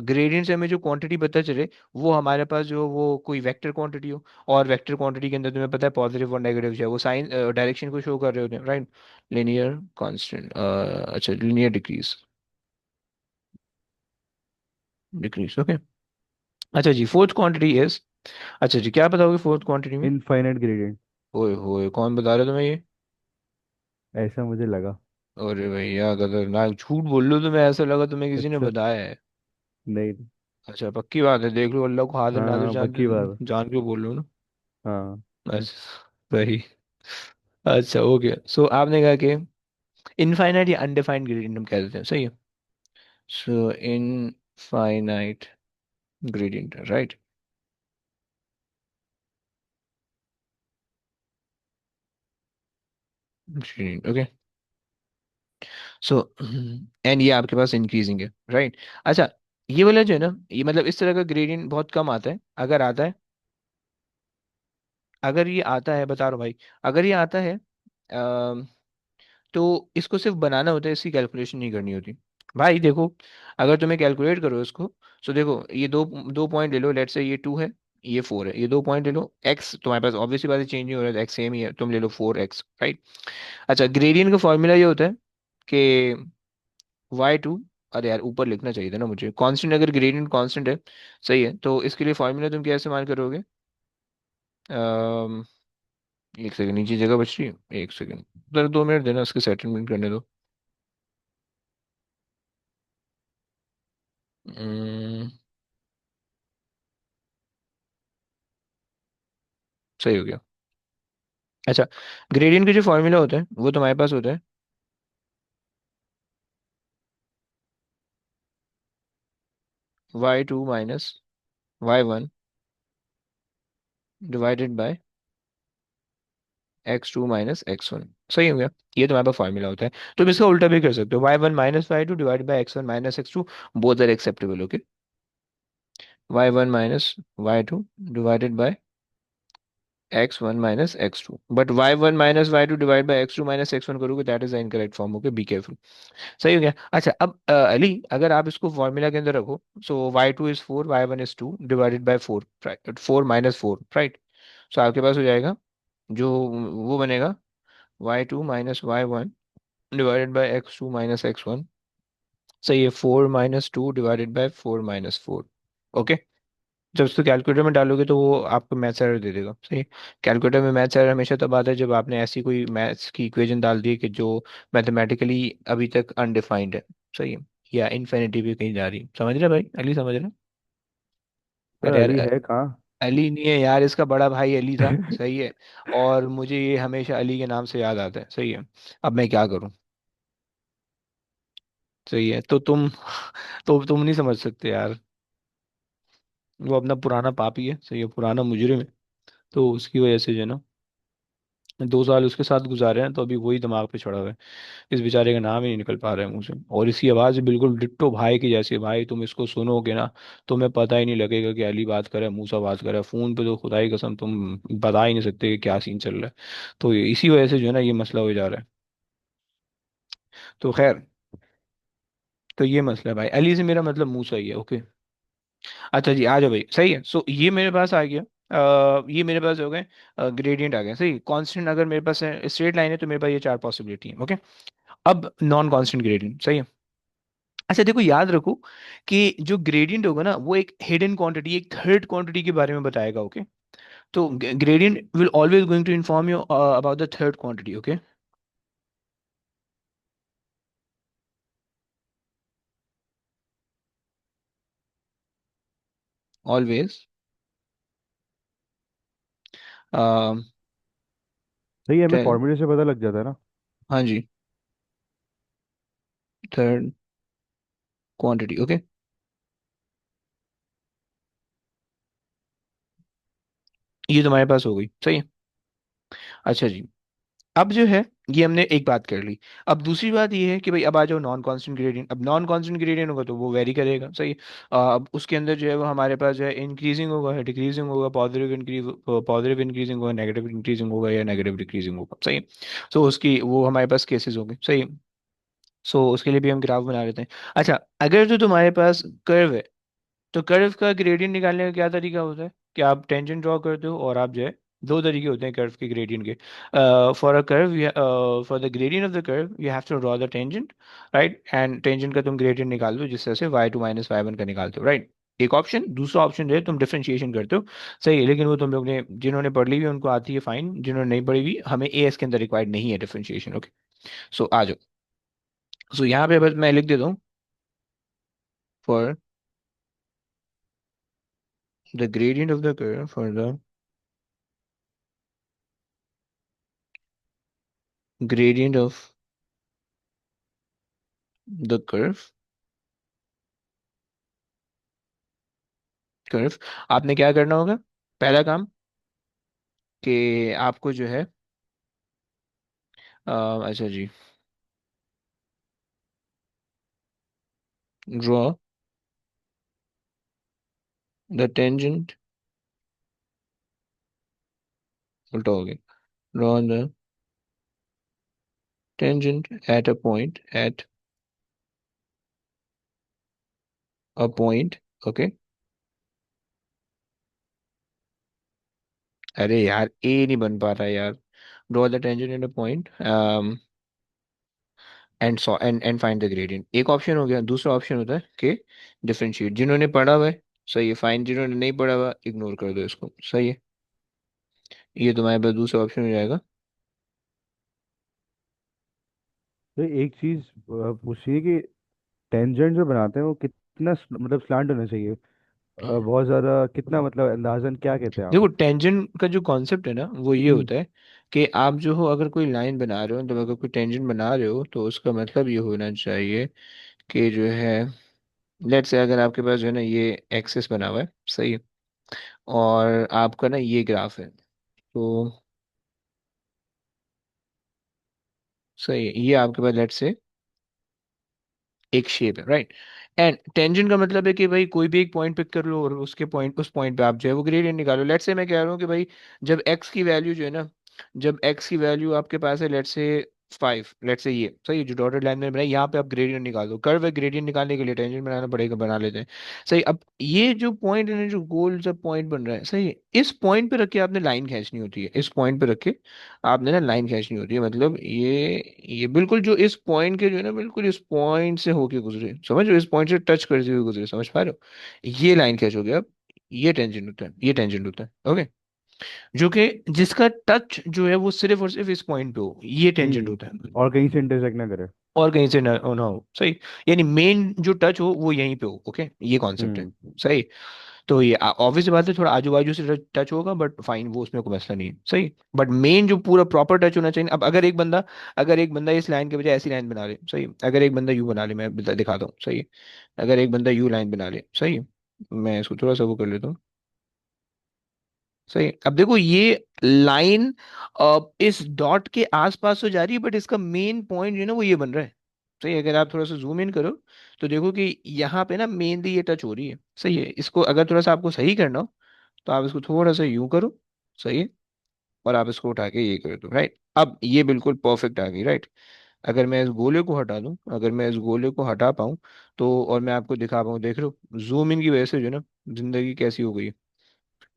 ग्रेडियंट से हमें जो क्वांटिटी पता चले वो हमारे पास जो वो कोई वेक्टर क्वांटिटी हो, और वेक्टर क्वांटिटी के अंदर तुम्हें पता है पॉजिटिव और नेगेटिव जो है वो साइन डायरेक्शन को शो कर रहे होते हैं, राइट। लिनियर कांस्टेंट, अच्छा, लिनियर डिक्रीज, डिक्रीज, ओके। अच्छा जी, फोर्थ क्वांटिटी इज, अच्छा जी, क्या बताओगे फोर्थ क्वांटिटी में? Infinite gradient. ओए होए, कौन बता रहा तुम्हें ये? ऐसा मुझे लगा। अरे भैया खतरनाक झूठ बोल लो, तुम्हें ऐसा लगा तुम्हें किसी ने अच्छा। बताया है? नहीं। अच्छा, पक्की बात है, देख लो, अल्लाह को हाजिर हाँ नाजिर हाँ, जान पक्की बात है। जान के बोल लो ना। हाँ। अच्छा, सही। अच्छा, ओके। सो आपने कहा कि इनफाइनाइट या अनडिफाइंड ग्रेडियंट हम कह देते हैं, सही है। So infinite gradient, right. Okay. So and ये आपके पास इंक्रीजिंग है, राइट। अच्छा, ये वाला जो है ना, ये मतलब इस तरह का ग्रेडियंट बहुत कम आता है, अगर आता है, अगर ये आता है, बता रहा हूँ भाई, अगर ये आता है तो इसको सिर्फ बनाना होता है, इसकी कैलकुलेशन नहीं करनी होती। भाई देखो, अगर तुम्हें कैलकुलेट करो इसको, तो देखो ये दो दो पॉइंट ले लो, लेट्स से ये 2 है, ये 4 है, ये 2 पॉइंट ले लो, एक्स तुम्हारे पास ऑब्वियसली बात है चेंज नहीं हो रहा है, एक्स सेम ही है, तुम ले लो 4x, राइट। अच्छा, ग्रेडियंट का फॉर्मूला ये होता है कि y2, अरे यार ऊपर लिखना चाहिए था ना मुझे, कांस्टेंट, अगर ग्रेडियंट कांस्टेंट है, सही है, तो इसके लिए फॉर्मूला तुम क्या इस्तेमाल करोगे? अम, एक सेकंड, नीचे जगह बच रही है, एक सेकंड, उधर 2 मिनट देना, इसके सेटलमेंट करने दो। अम्म, सही हो गया। अच्छा, ग्रेडियंट का जो फॉर्मूला होता है वो तुम्हारे पास होता है y2 minus y1 divided by x2 minus x1, सही हो गया। ये तुम्हारे पास फॉर्मूला होता है। तुम इसका उल्टा भी कर सकते हो, y1 minus y2 divided by x1 minus x2, both are acceptable, okay. y1 minus y2 divided by x1 minus x2, but y1 minus y2 divide by x2 minus x1 करोगे, that is the incorrect form, okay, be careful. सही हो गया। अच्छा, अब अली, अगर आप इसको formula के अंदर रखो, so y2 is 4, y1 is 2 divided by 4, 4 minus 4, right. So आपके पास हो जाएगा जो वो बनेगा y2 minus y1 divided by x2 minus x1, सही है, 4 - 2 डिवाइडेड बाय 4 - 4, ओके। जब उसको कैलकुलेटर में डालोगे तो वो आपको मैथ्स एरर दे देगा, सही। कैलकुलेटर में मैथ्स एरर हमेशा तब आता है जब आपने ऐसी कोई मैथ्स की इक्वेशन डाल दी है कि जो मैथमेटिकली अभी तक अनडिफाइंड है, सही है, या इन्फिनिटी भी कहीं जा रही है। समझ रहे भाई, अली समझ रहे? सर अरे यार, अली है कहाँ? अली नहीं है यार, इसका बड़ा भाई अली था, सही है। और मुझे ये हमेशा अली के नाम से याद आता है, सही है। अब मैं क्या करूं? सही है, तो तुम तो तुम नहीं समझ सकते यार, वो अपना पुराना पापी है, सही है, पुराना मुजरिम है। तो उसकी वजह से जो है ना, 2 साल उसके साथ गुजारे हैं, तो अभी वही दिमाग पे चढ़ा हुआ है। इस बेचारे का नाम ही नहीं निकल पा रहा है मुंह से, और इसकी आवाज़ बिल्कुल डिट्टो भाई की जैसी है। भाई तुम इसको सुनोगे ना, तुम्हें पता ही नहीं लगेगा कि अली बात करे, मूसा बात करे, फ़ोन पे तो खुदा की कसम तुम बता ही नहीं सकते कि क्या सीन चल रहा है। तो इसी वजह से जो है ना ये मसला हो जा रहा है। तो खैर, तो ये मसला है भाई, अली से मेरा मतलब मूसा ही है, ओके। अच्छा जी, आ जाओ भाई, सही है। सो ये मेरे पास आ गया, ये मेरे पास हो गए ग्रेडियंट आ गया, सही। कांस्टेंट अगर मेरे पास है, स्ट्रेट लाइन है, तो मेरे पास ये 4 पॉसिबिलिटी है, ओके। अब नॉन कांस्टेंट ग्रेडियंट, सही है। अच्छा देखो, याद रखो कि जो ग्रेडियंट होगा ना, वो एक हिडन क्वांटिटी, एक थर्ड क्वांटिटी के बारे में बताएगा, ओके। तो gradient will always going to inform you about the third quantity, okay. Always, सही है, हमें टेल, फॉर्मूले से पता लग जाता है ना। हाँ जी, थर्ड क्वांटिटी, ओके। ये तुम्हारे पास हो गई, सही है। अच्छा जी, अब जो है, ये हमने एक बात कर ली। अब दूसरी बात ये है कि भाई अब आ जाओ नॉन कांस्टेंट ग्रेडियंट। अब नॉन कांस्टेंट ग्रेडियंट होगा तो वो वेरी करेगा, सही। अब उसके अंदर जो है वो हमारे पास जो है इंक्रीजिंग होगा, डिक्रीजिंग होगा, पॉजिटिव इंक्रीजिंग होगा, नेगेटिव इंक्रीजिंग होगा, या नेगेटिव डिक्रीजिंग होगा, सही। सो उसकी वो हमारे पास केसेस होंगे, सही। सो उसके लिए भी हम ग्राफ बना लेते हैं। अच्छा, अगर जो तुम्हारे पास कर्व है, तो कर्व का ग्रेडियंट निकालने का क्या तरीका होता है कि आप टेंजेंट ड्रॉ करते हो, और आप जो है, दो तरीके होते हैं कर्व के ग्रेडियंट के। For a curve, for the gradient of the curve you have to draw the tangent, right, and tangent का तुम ग्रेडियंट निकाल दो, जिस तरह से y2 माइनस y1 का निकालते हो, राइट। एक ऑप्शन, दूसरा ऑप्शन जो है तुम डिफरेंशिएशन करते हो, सही है। लेकिन वो तुम लोग ने, जिन्होंने पढ़ ली हुई है, उनको आती है फाइन, जिन्होंने नहीं पढ़ी हुई, हमें एएस के अंदर रिक्वायर्ड नहीं है डिफरेंशिएशन, ओके। सो आ जाओ। सो यहाँ पे बस मैं लिख देता हूँ, for the gradient of the curve, for the gradient of the curve curve. आपने क्या करना होगा, पहला काम कि आपको जो है अच्छा जी, ड्रॉ द टेंजेंट, उल्टा हो गया, draw the tangent at a point, okay. अरे यार ए नहीं बन पा रहा यार, draw the tangent at a point and saw and find the gradient, एक ऑप्शन हो गया। दूसरा ऑप्शन होता है कि डिफरेंशिएट, जिन्होंने पढ़ा हुआ है सही है, फाइन, जिन्होंने नहीं पढ़ा हुआ इग्नोर कर दो इसको, सही है। ये तुम्हारे पास दूसरा ऑप्शन हो जाएगा। तो एक चीज पूछिए कि टेंजेंट जो बनाते हैं वो कितना मतलब स्लांट होना चाहिए? बहुत ज्यादा कितना, मतलब अंदाजन क्या कहते हैं आप? देखो टेंजेंट का जो कॉन्सेप्ट है ना वो ये हम्म। होता है कि आप जो हो, अगर कोई लाइन बना रहे हो, तो अगर कोई टेंजेंट बना रहे हो तो उसका मतलब ये होना चाहिए कि जो है, लेट्स से अगर आपके पास जो है ना ये एक्सिस बना हुआ है, सही है, और आपका ना ये ग्राफ है, तो सही है, ये आपके पास लेट्स से एक शेप है, राइट। एंड टेंजेंट का मतलब है कि भाई कोई भी एक पॉइंट पिक कर लो और उसके पॉइंट, उस पॉइंट पे आप जो है वो ग्रेडियंट निकालो। लेट्स से मैं कह रहा हूँ कि भाई जब एक्स की वैल्यू जो है ना, जब एक्स की वैल्यू आपके पास है लेट्स से 5, लेट्स से ये सही है, जो डॉटेड लाइन में बनाई यहाँ पे आप ग्रेडियंट निकाल दो, कर्व है, ग्रेडियंट निकालने के लिए टेंजेंट बनाना पड़ेगा, बना लेते हैं। सही, अब ये जो पॉइंट है ना, जो गोल सा पॉइंट बन रहा है, सही है, इस पॉइंट पे रख के आपने लाइन खींचनी होती है, इस पॉइंट पे रख के आपने ना लाइन खींचनी होती है, मतलब ये बिल्कुल जो इस पॉइंट के जो है ना, बिल्कुल इस पॉइंट से होके गुजरे, समझ रहे हो, इस पॉइंट से टच करते हुए गुजरे, समझ पा रहे हो, ये लाइन खींचोगे अब, ये टेंजेंट होता है, ये टेंजेंट होता है, ओके। जो कि जिसका टच जो है वो सिर्फ और सिर्फ इस पॉइंट पे हो, ये टेंजेंट होता है, और कहीं से इंटरसेक्ट ना करे। और कहीं से ना हो, सही। यानी मेन जो टच हो वो यहीं पे हो, ओके, ये कॉन्सेप्ट है, हम्म। सही। तो ये ऑब्वियस बात है, थोड़ा आजू बाजू से टच होगा बट फाइन, वो उसमें कोई मसला नहीं है, सही। बट मेन जो पूरा प्रॉपर टच होना चाहिए। अब अगर एक बंदा इस लाइन के बजाय ऐसी लाइन बना ले, सही, अगर एक बंदा यू बना ले, मैं दिखाता हूँ, सही है, अगर एक बंदा यू लाइन बना ले, सही है, मैं इसको थोड़ा सा वो कर लेता हूँ, सही। अब देखो ये लाइन इस डॉट के आसपास तो जा रही है, बट इसका मेन पॉइंट जो है ना वो ये बन रहा है, सही। अगर आप थोड़ा सा जूम इन करो तो देखो कि यहाँ पे ना मेनली ये टच हो रही है, सही है। इसको अगर थोड़ा सा आपको सही करना हो तो आप इसको थोड़ा सा यूं करो, सही है, और आप इसको उठा के ये कर दो, राइट। अब ये बिल्कुल परफेक्ट आ गई, राइट। अगर मैं इस गोले को हटा दूं, अगर मैं इस गोले को हटा पाऊं तो, और मैं आपको दिखा पाऊं, देख रहे हो जूम इन की वजह से जो है ना जिंदगी कैसी हो गई है।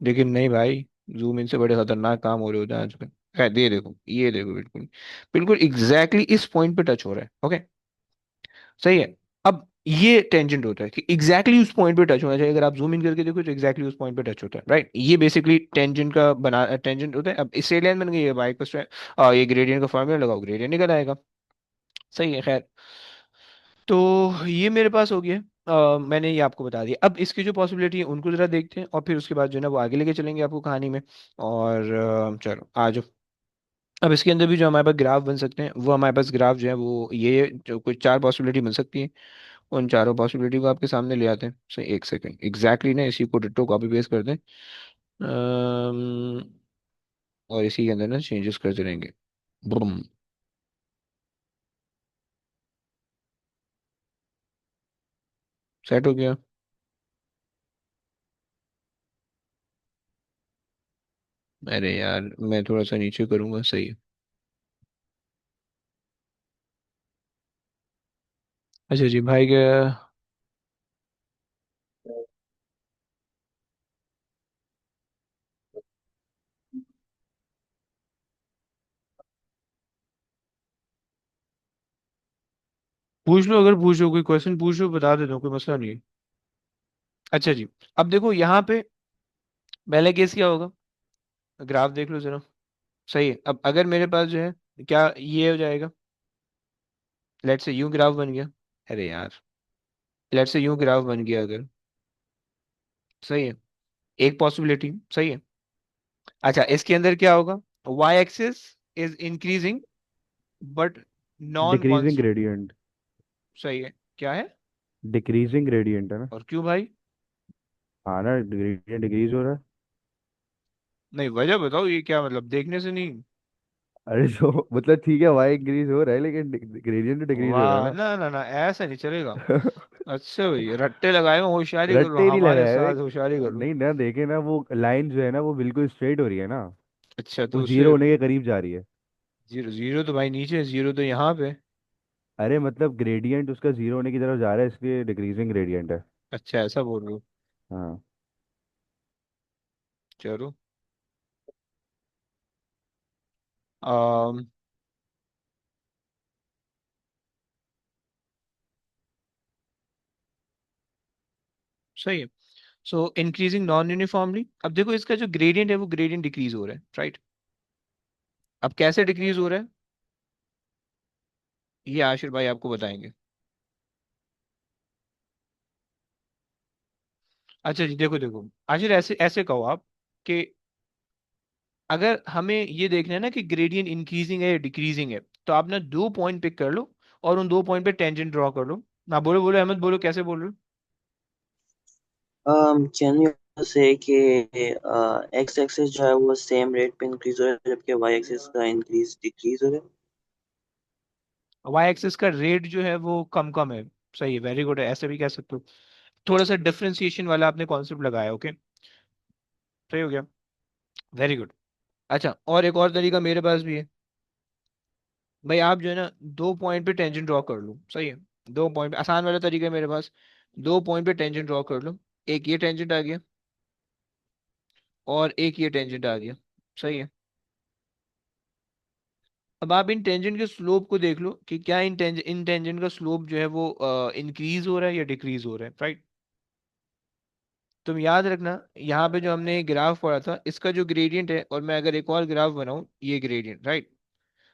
लेकिन नहीं भाई, जूम इन से बड़े खतरनाक काम हो रहे होते हैं आजकल। खैर ये देखो बिल्कुल, बिल्कुल एग्जैक्टली इस पॉइंट पे टच हो रहा है, ओके, सही है। अब ये टेंजेंट होता है कि एग्जैक्टली उस पॉइंट पे टच होना चाहिए, अगर आप जूम इन करके देखो तो एग्जैक्टली उस पॉइंट पे टच होता है, राइट। ये बेसिकली टेंजेंट का बना टेंजेंट होता है। अब इस लाइन बन गई है बाइक पर, ये ग्रेडियंट का फॉर्मूला लगाओ, ग्रेडियंट निकल आएगा, सही है। खैर, तो ये मेरे पास हो गया। मैंने ये आपको बता दिया। अब इसकी जो पॉसिबिलिटी है उनको जरा देखते हैं, और फिर उसके बाद जो है ना वो आगे लेके चलेंगे आपको कहानी में। और चलो आ जाओ। अब इसके अंदर भी जो हमारे पास ग्राफ बन सकते हैं, वो हमारे पास ग्राफ जो है वो ये जो कुछ चार पॉसिबिलिटी बन सकती है, उन चारों पॉसिबिलिटी को आपके सामने ले आते हैं, सही। एक सेकंड, एग्जैक्टली ना इसी को डिट्टो कॉपी पेस्ट कर दें, और इसी के अंदर ना चेंजेस करते रहेंगे, बूम, सेट हो गया। अरे यार मैं थोड़ा सा नीचे करूंगा, सही है। अच्छा जी भाई का, पूछ लो, अगर पूछ लो कोई क्वेश्चन पूछ लो, बता देता हूँ, कोई मसला नहीं है। अच्छा जी, अब देखो यहाँ पे पहले केस क्या होगा, ग्राफ देख लो जरा, सही है। अब अगर मेरे पास जो है, क्या ये हो जाएगा, लेट से यूं ग्राफ बन गया, अरे यार, लेट से यूं ग्राफ बन गया अगर, सही है, एक पॉसिबिलिटी, सही है। अच्छा इसके अंदर क्या होगा, Y axis is increasing but non decreasing constant, gradient. सही है, क्या है, डिक्रीजिंग ग्रेडियंट है ना? और क्यों भाई, हाँ ना, ग्रेडियंट डिक्रीज हो रहा है। नहीं, वजह बताओ, ये क्या मतलब, देखने से नहीं? अरे जो मतलब ठीक है, वाई इंक्रीज हो रहा है लेकिन ग्रेडियंट तो डिक्रीज हो रहा है वाह, ना। ना ना ना, ऐसा नहीं चलेगा। अच्छा भाई, रट्टे लगाए में होशियारी कर लो, रट्टे नहीं हमारे लगाए हुए। साथ होशियारी कर लो। नहीं ना, देखे ना वो लाइन जो है ना वो बिल्कुल स्ट्रेट हो रही है ना। अच्छा, वो तो जीरो उसे। होने के करीब जा रही है। जीरो जीरो तो भाई नीचे है, जीरो तो यहाँ पे। अरे मतलब ग्रेडियंट उसका जीरो होने की तरफ जा रहा है, इसलिए डिक्रीजिंग ग्रेडियंट है। अच्छा, ऐसा बोल रहे हो? हाँ। चलो। अम सही है। सो इंक्रीजिंग नॉन यूनिफॉर्मली, अब देखो इसका जो ग्रेडियंट है वो ग्रेडियंट डिक्रीज हो रहा है, राइट? अब कैसे डिक्रीज हो रहा है, ये आशिर भाई आपको बताएंगे। अच्छा जी, देखो देखो आशिर, ऐसे ऐसे कहो आप कि अगर हमें ये देखना है ना कि ग्रेडियंट इंक्रीजिंग है या डिक्रीजिंग है, तो आप ना दो पॉइंट पिक कर लो और उन दो पॉइंट पे टेंजेंट ड्रॉ कर लो। ना बोलो, बोलो अहमद, बोलो कैसे बोल रहे हो? कैन यू से कि एक्स एक्सिस जो है वो सेम रेट पे इंक्रीज हो रहा है जबकि वाई एक्सिस का इंक्रीज डिक्रीज हो रहा है। वाई एक्सिस का रेट जो है वो कम कम है। सही है, वेरी गुड है, ऐसे भी कह सकते हो। थोड़ा सा डिफरेंशिएशन वाला आपने कॉन्सेप्ट लगाया, ओके। सही हो गया, वेरी गुड। अच्छा, और एक और तरीका मेरे पास भी है। भाई आप जो है ना, दो पॉइंट पे टेंजेंट ड्रॉ कर लो, सही है। दो पॉइंट पे आसान वाला तरीका है मेरे पास। दो पॉइंट पे टेंजेंट ड्रॉ कर लो। एक ये टेंजेंट आ गया और एक ये टेंजेंट आ गया। सही है। अब आप इन टेंजेंट के स्लोप को देख लो कि क्या इन टेंजेंट का स्लोप जो है वो इंक्रीज हो रहा है या डिक्रीज हो रहा है, राइट? तुम याद रखना, यहाँ पे जो हमने ग्राफ पढ़ा था, इसका जो ग्रेडियंट है, और मैं अगर एक और ग्राफ बनाऊं, ये ग्रेडियंट, राइट?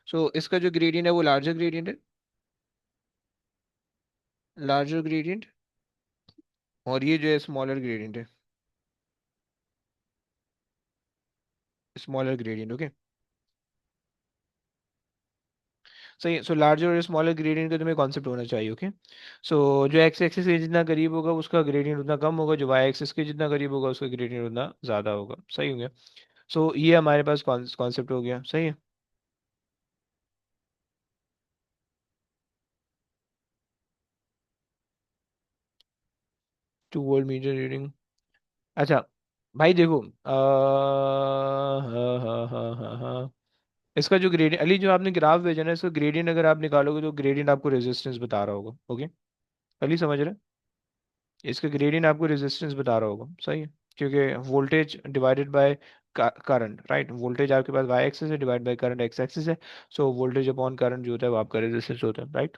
सो इसका जो ग्रेडियंट है वो लार्जर ग्रेडियंट है, लार्जर ग्रेडियंट। और ये जो है स्मॉलर ग्रेडियंट है, स्मॉलर ग्रेडियंट, ओके। सही है। सो लार्जर और स्मॉलर ग्रेडियंट का तुम्हें कॉन्सेप्ट होना चाहिए, ओके। सो जो एक्स एक्सिस के जितना करीब होगा उसका ग्रेडियंट उतना कम होगा, जो वाई एक्सिस के जितना करीब होगा उसका ग्रेडियंट उतना ज़्यादा होगा। सही हो गया। सो ये हमारे पास कॉन्सेप्ट हो गया, सही है। Two volt meter reading. अच्छा भाई देखो, हाँ हाँ हाँ हाँ हाँ, इसका जो ग्रेडियंट, अली जो आपने ग्राफ भेजा ना, इसका ग्रेडियंट अगर आप निकालोगे तो ग्रेडियंट आपको रेजिस्टेंस बता रहा होगा, ओके। अली समझ रहे हैं? इसका ग्रेडियंट आपको रेजिस्टेंस बता रहा होगा, सही है। क्योंकि voltage divided by current, right? Voltage आपके पास वाई एक्सिस है, divide by current X axis है। सो वोल्टेज अपॉन करंट जो होता है वो आपका रेजिस्टेंस होता है, राइट?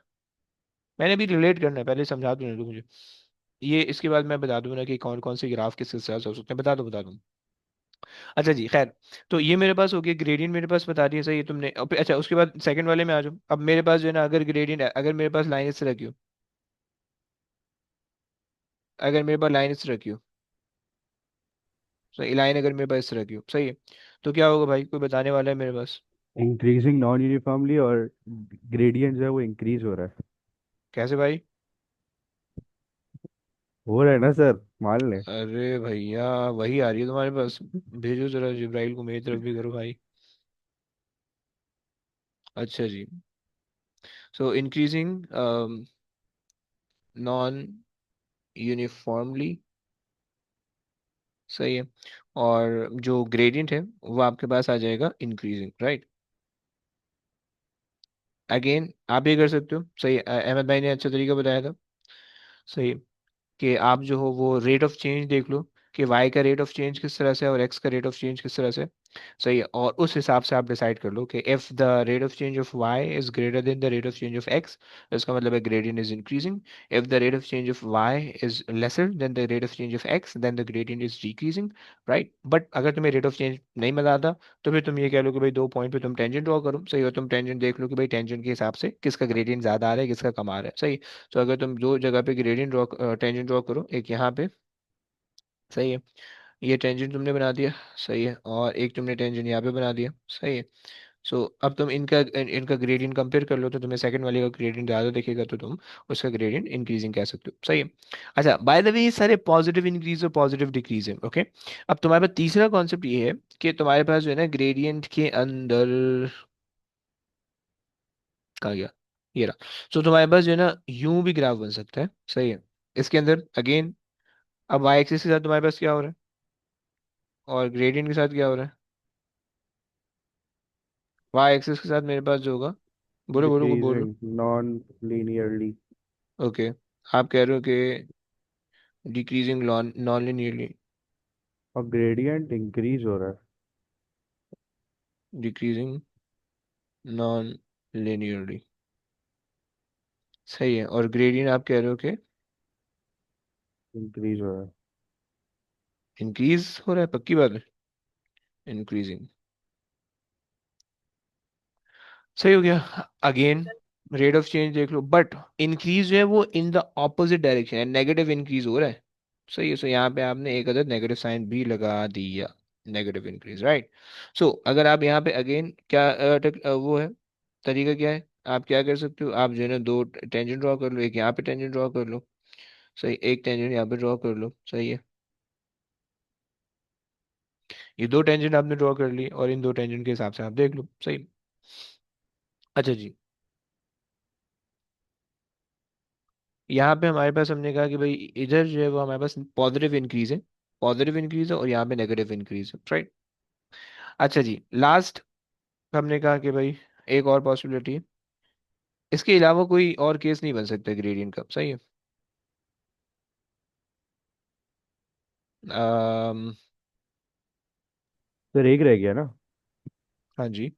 मैंने भी रिलेट करना है, पहले समझा दूँ तो मुझे ये, इसके बाद मैं बता दूंगा कि कौन कौन से ग्राफ किस हिसाब से हो सकते हैं, बता दो बता दूँ। अच्छा जी, खैर। तो ये मेरे पास हो गया, ग्रेडियंट मेरे पास बता दिया, सही है तुमने। अच्छा, उसके बाद सेकंड वाले में आ जाओ। अब मेरे पास जो है ना, अगर ग्रेडियंट, अगर मेरे पास लाइन इस रखी हो, अगर मेरे पास लाइन इस रखी हो, सही, लाइन अगर मेरे पास इस रखी हो, सही है। तो क्या होगा भाई, कोई बताने वाला है मेरे पास? इंक्रीजिंग नॉन यूनिफॉर्मली, और ग्रेडियंट जो है वो इंक्रीज हो रहा है। कैसे भाई? हो रहा है ना सर, मान लें। अरे भैया, वही आ रही है तुम्हारे पास? भेजो जरा जिब्राइल को, मेरी तरफ भी करो भाई। अच्छा जी। सो इंक्रीजिंग नॉन यूनिफॉर्मली, सही है। और जो ग्रेडियंट है वो आपके पास आ जाएगा इंक्रीजिंग, राइट? अगेन आप ये कर सकते हो, सही है। अहमद भाई ने अच्छा तरीका बताया था, सही। कि आप जो हो वो रेट ऑफ चेंज देख लो कि वाई का रेट ऑफ चेंज किस तरह से है और एक्स का रेट ऑफ चेंज किस तरह से है। सही है, और उस हिसाब से आप डिसाइड कर लो कि if the rate of change of Y is greater than the rate of change of X, इसका मतलब है gradient is increasing. If the rate of change of Y is lesser than the rate of change of X, then the gradient is decreasing, right? But अगर तुम्हें rate of change नहीं मजा आता, तो फिर तुम ये कह लो कि भाई दो पॉइंट पे तुम टेंजेंट ड्रॉ करो, सही हो। तुम टेंजेंट देख लो कि भाई टेंजेंट के हिसाब से किसका ग्रेडियंट ज्यादा आ रहा है, किसका कम आ रहा है, सही। तो अगर तुम दो जगह पे ग्रेडियंट ड्रॉ, टेंजेंट ड्रॉ करो, एक यहाँ पे, सही है, ये टेंजेंट तुमने बना दिया, सही है, और एक तुमने टेंजेंट यहाँ पे बना दिया, सही है। सो अब तुम इनका ग्रेडियंट कंपेयर कर लो, तो तुम्हें सेकंड वाले का ग्रेडियंट ज़्यादा दिखेगा, तो तुम उसका ग्रेडियंट इंक्रीजिंग कह सकते हो। सही है। अच्छा, बाय द वे ये सारे पॉजिटिव इंक्रीज और पॉजिटिव डिक्रीज है। ओके। अब तुम्हारे पास तीसरा कॉन्सेप्ट ये है कि तुम्हारे पास जो है ना ग्रेडियंट के अंदर, कहा गया, ये रहा। सो तुम्हारे पास जो है ना यूं भी ग्राफ बन सकता है। सही है। इसके अंदर अगेन, अब वाई एक्सिस के साथ तुम्हारे पास क्या हो रहा है, और ग्रेडियंट के साथ क्या हो रहा है। वाई एक्सिस के साथ मेरे पास जो होगा, बोलो बोलो को बोलो। Decreasing non linearly. ओके। आप कह रहे हो कि डिक्रीजिंग नॉन लिनियरली, और ग्रेडियंट इंक्रीज हो रहा है। Decreasing non linearly. सही है। और ग्रेडियंट आप कह रहे हो कि इंक्रीज हो रहा है। इंक्रीज हो रहा है, पक्की बात है, इंक्रीजिंग। सही हो गया। अगेन रेट ऑफ चेंज देख लो, बट इंक्रीज जो है वो इन द ऑपोजिट डायरेक्शन है, नेगेटिव इंक्रीज हो रहा है। सही है। सो यहाँ पे आपने एक अदर नेगेटिव साइन भी लगा दिया, नेगेटिव इंक्रीज, राइट। सो अगर आप यहाँ पे अगेन क्या वो है, तरीका क्या है, आप क्या कर सकते हो, आप जो है ना दो टेंजेंट ड्रॉ कर लो, एक यहाँ पे टेंजेंट ड्रॉ कर लो। सही, एक टेंजेंट यहाँ पे ड्रॉ कर लो। सही है। ये दो टेंजेंट आपने ड्रॉ कर ली, और इन दो टेंजेंट के हिसाब से आप देख लो। सही। अच्छा जी, यहाँ पे हमारे पास हमने कहा कि भाई इधर जो है वो हमारे पास पॉजिटिव इंक्रीज है, पॉजिटिव इंक्रीज है, और यहाँ पे नेगेटिव इंक्रीज है, राइट। अच्छा जी, लास्ट हमने कहा कि भाई एक और पॉसिबिलिटी है, इसके अलावा कोई और केस नहीं बन सकता ग्रेडियंट का। सही है। अम, फिर एक रह गया ना। हाँ जी,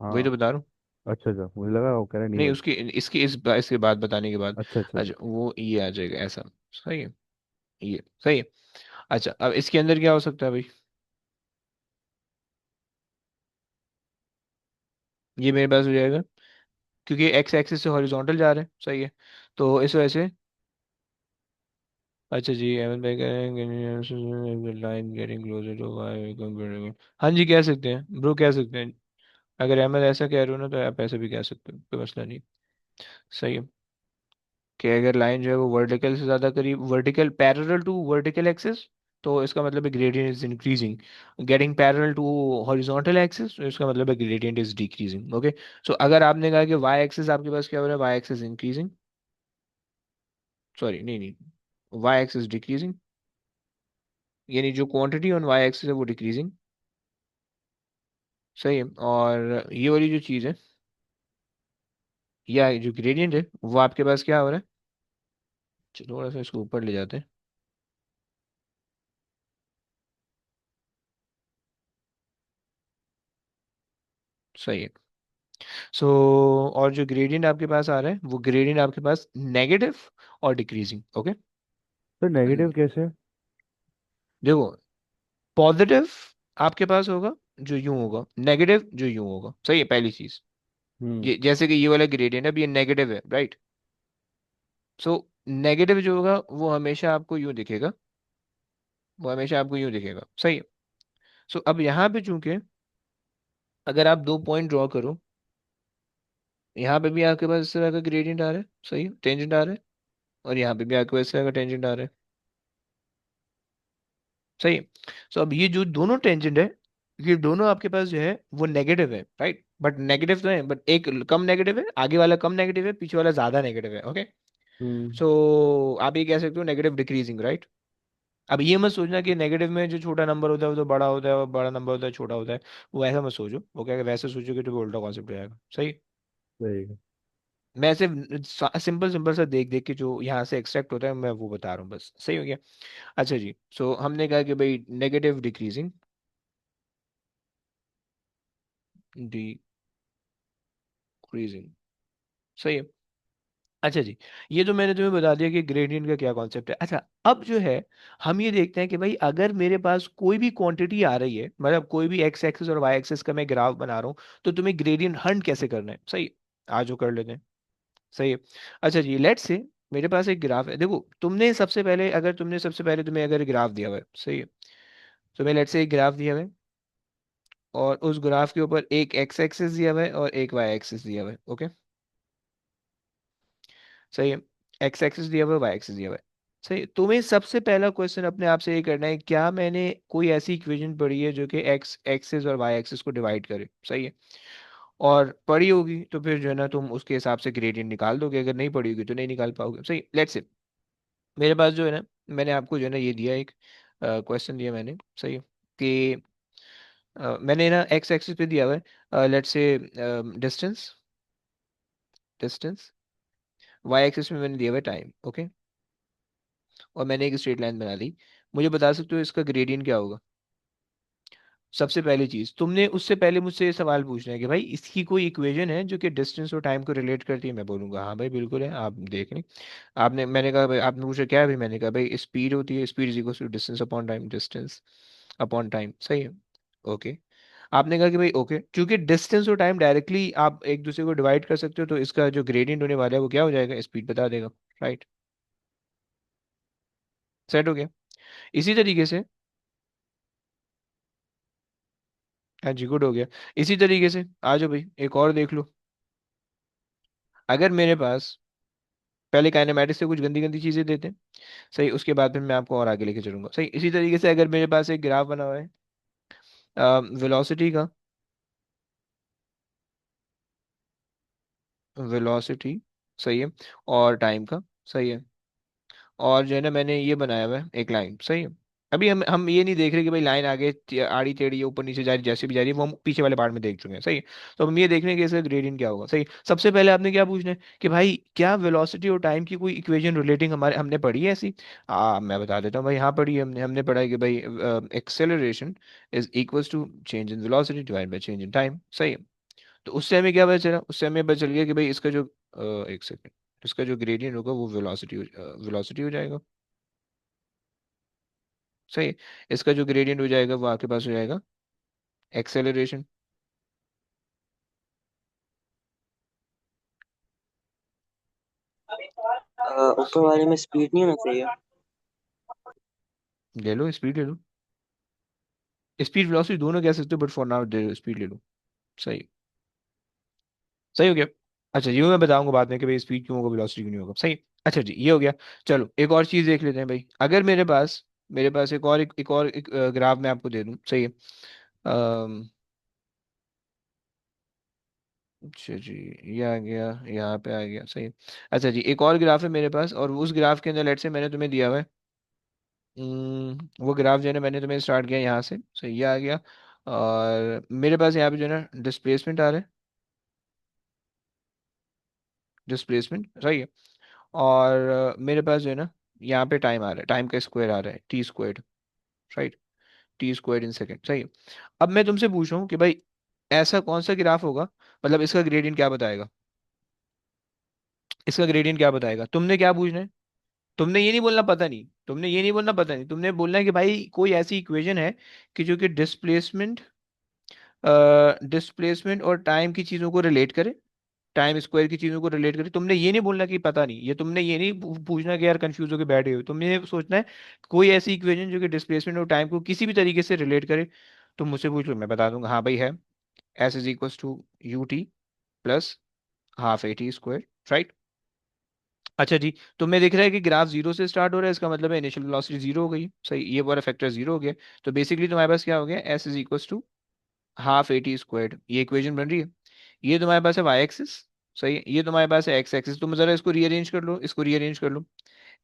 वही तो हाँ। बता रहा हूँ। अच्छा अच्छा, मुझे लगा वो कह रहा नहीं नहीं, बन। उसकी इसकी इसके बाद बताने के बाद, अच्छा अच्छा। अच्छा वो ये आ जाएगा ऐसा। सही है। ये सही है। अच्छा, अब इसके अंदर क्या हो सकता है भाई, ये मेरे पास हो जाएगा, क्योंकि एक्स एक्सिस से हॉरिजॉन्टल जा रहे हैं। सही है। तो इस वजह से, अच्छा जी, अहमद भाई कह रहे हैं line getting closer to Y comparable. हाँ जी, कह सकते हैं ब्रो, कह सकते हैं। अगर अहमद ऐसा कह रहे हो ना, तो आप ऐसे भी कह सकते हो, कोई मसला नहीं। सही है। कि अगर लाइन जो है वो वर्टिकल से ज़्यादा करीब, vertical parallel to vertical axis, तो इसका मतलब है gradient is increasing. Getting parallel to horizontal axis, तो इसका मतलब है gradient is decreasing. Okay. So अगर आपने कहा कि वाई एक्सिस आपके पास क्या हो रहा है, वाई एक्सिस इंक्रीजिंग, सॉरी नहीं नहीं, वाई एक्सिस डिक्रीजिंग, यानी जो क्वांटिटी ऑन वाई एक्सिस है वो डिक्रीजिंग। सही है। और ये वाली जो चीज़ है, या जो ग्रेडियंट है, वो आपके पास क्या हो रहा है, चलो थोड़ा सा इसको ऊपर ले जाते हैं। सही है। सो और जो ग्रेडियंट आपके पास आ रहा है, वो ग्रेडियंट आपके पास नेगेटिव और डिक्रीजिंग। ओके। तो नेगेटिव कैसे? देखो, पॉजिटिव आपके पास होगा जो यूं होगा, नेगेटिव जो यूं होगा। सही है, पहली चीज। हम्म। ये जैसे कि ये वाला ग्रेडियंट है, अब ये नेगेटिव है, राइट। सो नेगेटिव जो होगा वो हमेशा आपको यूं दिखेगा, वो हमेशा आपको यूं दिखेगा। सही है। सो अब यहाँ पे चूंकि अगर आप दो पॉइंट ड्रॉ करो, यहाँ पे भी आपके पास इस तरह का ग्रेडियंट आ रहा है, सही है, टेंजेंट आ रहा है, और यहाँ पे भी आपके पास इस तरह का टेंजेंट आ रहा है। सही है। सो अब ये जो दोनों टेंजेंट है, ये दोनों आपके पास जो है वो नेगेटिव है, राइट। बट नेगेटिव तो है, बट एक कम नेगेटिव है, आगे वाला कम नेगेटिव है, पीछे वाला ज्यादा नेगेटिव है। ओके। हम्म। सो आप ये कह सकते हो नेगेटिव डिक्रीजिंग, राइट। अब ये मत सोचना कि नेगेटिव में जो छोटा नंबर होता है वो तो बड़ा होता है, और बड़ा नंबर होता है छोटा होता है, वो ऐसा मत सोचो। वो क्या, वैसे सोचोगे तो वो उल्टा कॉन्सेप्ट हो जाएगा। सही। सही है। मैं सिर्फ सिंपल सिंपल सा देख देख के जो यहाँ से एक्सट्रैक्ट होता है, मैं वो बता रहा हूँ बस। सही हो गया। अच्छा जी, सो हमने कहा कि भाई नेगेटिव डिक्रीजिंग, डिक्रीजिंग। सही है। अच्छा जी, ये तो मैंने तुम्हें बता दिया कि ग्रेडियंट का क्या कॉन्सेप्ट है। अच्छा, अब जो है हम ये देखते हैं कि भाई अगर मेरे पास कोई भी क्वांटिटी आ रही है, मतलब कोई भी एक्स एक्सिस और वाई एक्सिस का मैं ग्राफ बना रहा हूँ, तो तुम्हें ग्रेडियंट हंट कैसे करना है। सही। आज वो कर लेते हैं। सही है। अच्छा जी, लेट्स से मेरे पास एक ग्राफ है। देखो, तुमने सबसे पहले, अगर तुम्हें अगर ग्राफ दिया हुआ है, सही है, तुम्हें लेट्स से एक ग्राफ दिया हुआ है, और उस ग्राफ के ऊपर एक एक्स एक्सिस दिया हुआ है और एक वाई एक्सिस दिया हुआ है। ओके, सही है। एक्स एक्सिस दिया हुआ है, वाई एक्सिस दिया हुआ है। सही है। तुम्हें सबसे पहला क्वेश्चन अपने आप से ये करना है, क्या मैंने कोई ऐसी इक्वेशन पढ़ी है जो कि एक्स एक्सिस और वाई एक्सिस को डिवाइड करे। सही है। और पढ़ी होगी तो फिर जो है ना तुम उसके हिसाब से ग्रेडियंट निकाल दोगे, अगर नहीं पढ़ी होगी तो नहीं निकाल पाओगे। सही, लेट्स से मेरे पास जो है ना, मैंने आपको जो है ना ये दिया एक क्वेश्चन दिया मैंने। सही है कि मैंने ना एक्स एक्सिस पे दिया हुआ है let's say distance, distance. Y axis में मैंने दिया हुआ है टाइम। ओके, और मैंने एक स्ट्रेट लाइन बना ली। मुझे बता सकते हो इसका ग्रेडियंट क्या होगा। सबसे पहली चीज, तुमने उससे पहले मुझसे ये सवाल पूछना है कि भाई इसकी कोई इक्वेशन है जो कि डिस्टेंस और टाइम को रिलेट करती है। मैं बोलूंगा हाँ भाई बिल्कुल है, आप देख लें। आपने, मैंने कहा भाई, आपने पूछा क्या है भाई, मैंने कहा भाई स्पीड होती है, speed is equal to distance upon time, distance upon time. सही है। ओके, आपने कहा कि भाई ओके, क्योंकि डिस्टेंस और टाइम डायरेक्टली आप एक दूसरे को डिवाइड कर सकते हो, तो इसका जो ग्रेडियंट होने वाला है वो क्या हो जाएगा, स्पीड बता देगा। राइट, सेट हो गया। इसी तरीके से, हाँ जी गुड हो गया। इसी तरीके से आ जाओ भाई, एक और देख लो। अगर मेरे पास, पहले काइनेमेटिक्स से कुछ गंदी गंदी चीजें देते हैं। सही, उसके बाद फिर मैं आपको और आगे लेके चलूंगा। सही, इसी तरीके से अगर मेरे पास एक ग्राफ बना हुआ है वेलोसिटी का, वेलोसिटी, सही है, और टाइम का। सही है। और जो है ना मैंने ये बनाया हुआ है एक लाइन। सही है। अभी हम ये नहीं देख रहे कि भाई लाइन आगे आड़ी टेढ़ी है, ऊपर नीचे जा रही, जैसे भी जा रही है वो हम पीछे वाले पार्ट में देख चुके हैं। सही है। तो हम ये देख रहे हैं कि इसका ग्रेडियंट क्या होगा। सही। सबसे पहले आपने क्या पूछना है कि भाई क्या वेलोसिटी और टाइम की कोई इक्वेशन रिलेटिंग हमारे हमने पढ़ी है ऐसी। मैं बता देता हूँ भाई, हाँ पढ़ी है हमने। हमने पढ़ा है कि भाई acceleration is equals to change in velocity divide by change in time. सही है। तो उससे हमें क्या पता चला, उससे हमें पता चल गया कि भाई इसका जो एक सेकेंड, इसका जो ग्रेडियंट होगा वो वेलोसिटी, वेलोसिटी हो जाएगा। सही है। इसका जो ग्रेडियंट हो जाएगा वो आपके पास हो जाएगा एक्सेलरेशन। ऊपर वाले में स्पीड नहीं होना चाहिए? ले लो स्पीड, ले लो स्पीड, वेलोसिटी दोनों कह सकते हो, but for now they speed ले लो। सही, सही हो गया। अच्छा ये मैं बताऊंगा बाद में कि भाई स्पीड क्यों होगा, वेलोसिटी क्यों नहीं होगा। सही। अच्छा जी ये हो गया। चलो एक और चीज देख लेते हैं भाई। अगर मेरे पास एक ग्राफ मैं आपको दे दूं। सही है। अम, अच्छा जी, ये आ गया, यहाँ पे आ गया। सही है। अच्छा जी, एक और ग्राफ है मेरे पास, और उस ग्राफ के अंदर लेट से मैंने तुम्हें दिया हुआ है वो ग्राफ जो है ना मैंने तुम्हें स्टार्ट किया यहाँ से। सही, ये आ गया। और मेरे पास यहाँ पे जो है ना डिस्प्लेसमेंट आ रहा है, डिस्प्लेसमेंट। सही है। और मेरे पास जो है ना यहाँ पे टाइम आ रहा है, टाइम का स्क्वायर आ रहा है, T squared. Right, T squared in second. सही है। अब मैं तुमसे पूछ रहा हूँ कि भाई ऐसा कौन सा ग्राफ होगा, मतलब इसका ग्रेडियंट क्या बताएगा, इसका ग्रेडियंट क्या बताएगा। तुमने क्या पूछना है, तुमने ये नहीं बोलना पता नहीं, तुमने ये नहीं बोलना पता नहीं, तुमने बोलना है कि भाई कोई ऐसी इक्वेशन है कि जो कि डिस्प्लेसमेंट, डिस्प्लेसमेंट और टाइम की चीजों को रिलेट करे, टाइम स्क्वायर की चीजों को रिलेट करे। तुमने ये नहीं बोलना कि पता नहीं, ये तुमने ये नहीं पूछना कि यार कंफ्यूज होकर बैठे हो। तुमने ये सोचना है कोई ऐसी इक्वेशन जो कि डिस्प्लेसमेंट और टाइम को किसी भी तरीके से रिलेट करे। तुम मुझसे पूछ लो, मैं बता दूंगा हाँ भाई है। S is equal to U T plus half A T square. Right. अच्छा जी, तुम्हें दिख रहा है कि ग्राफ जीरो से स्टार्ट हो रहा है, इसका मतलब है इनिशियल वेलोसिटी जीरो हो गई। सही, ये वाला फैक्टर जीरो हो गया। तो बेसिकली तुम्हारे पास क्या हो गया, S is equal to half A T squared, ये इक्वेशन बन रही है। ये तुम्हारे पास है वाई एक्सिस। सही है। ये तुम्हारे पास है एक्स एक्सिस। तुम जरा इसको रीअरेंज कर लो, इसको रीअरेंज कर लो।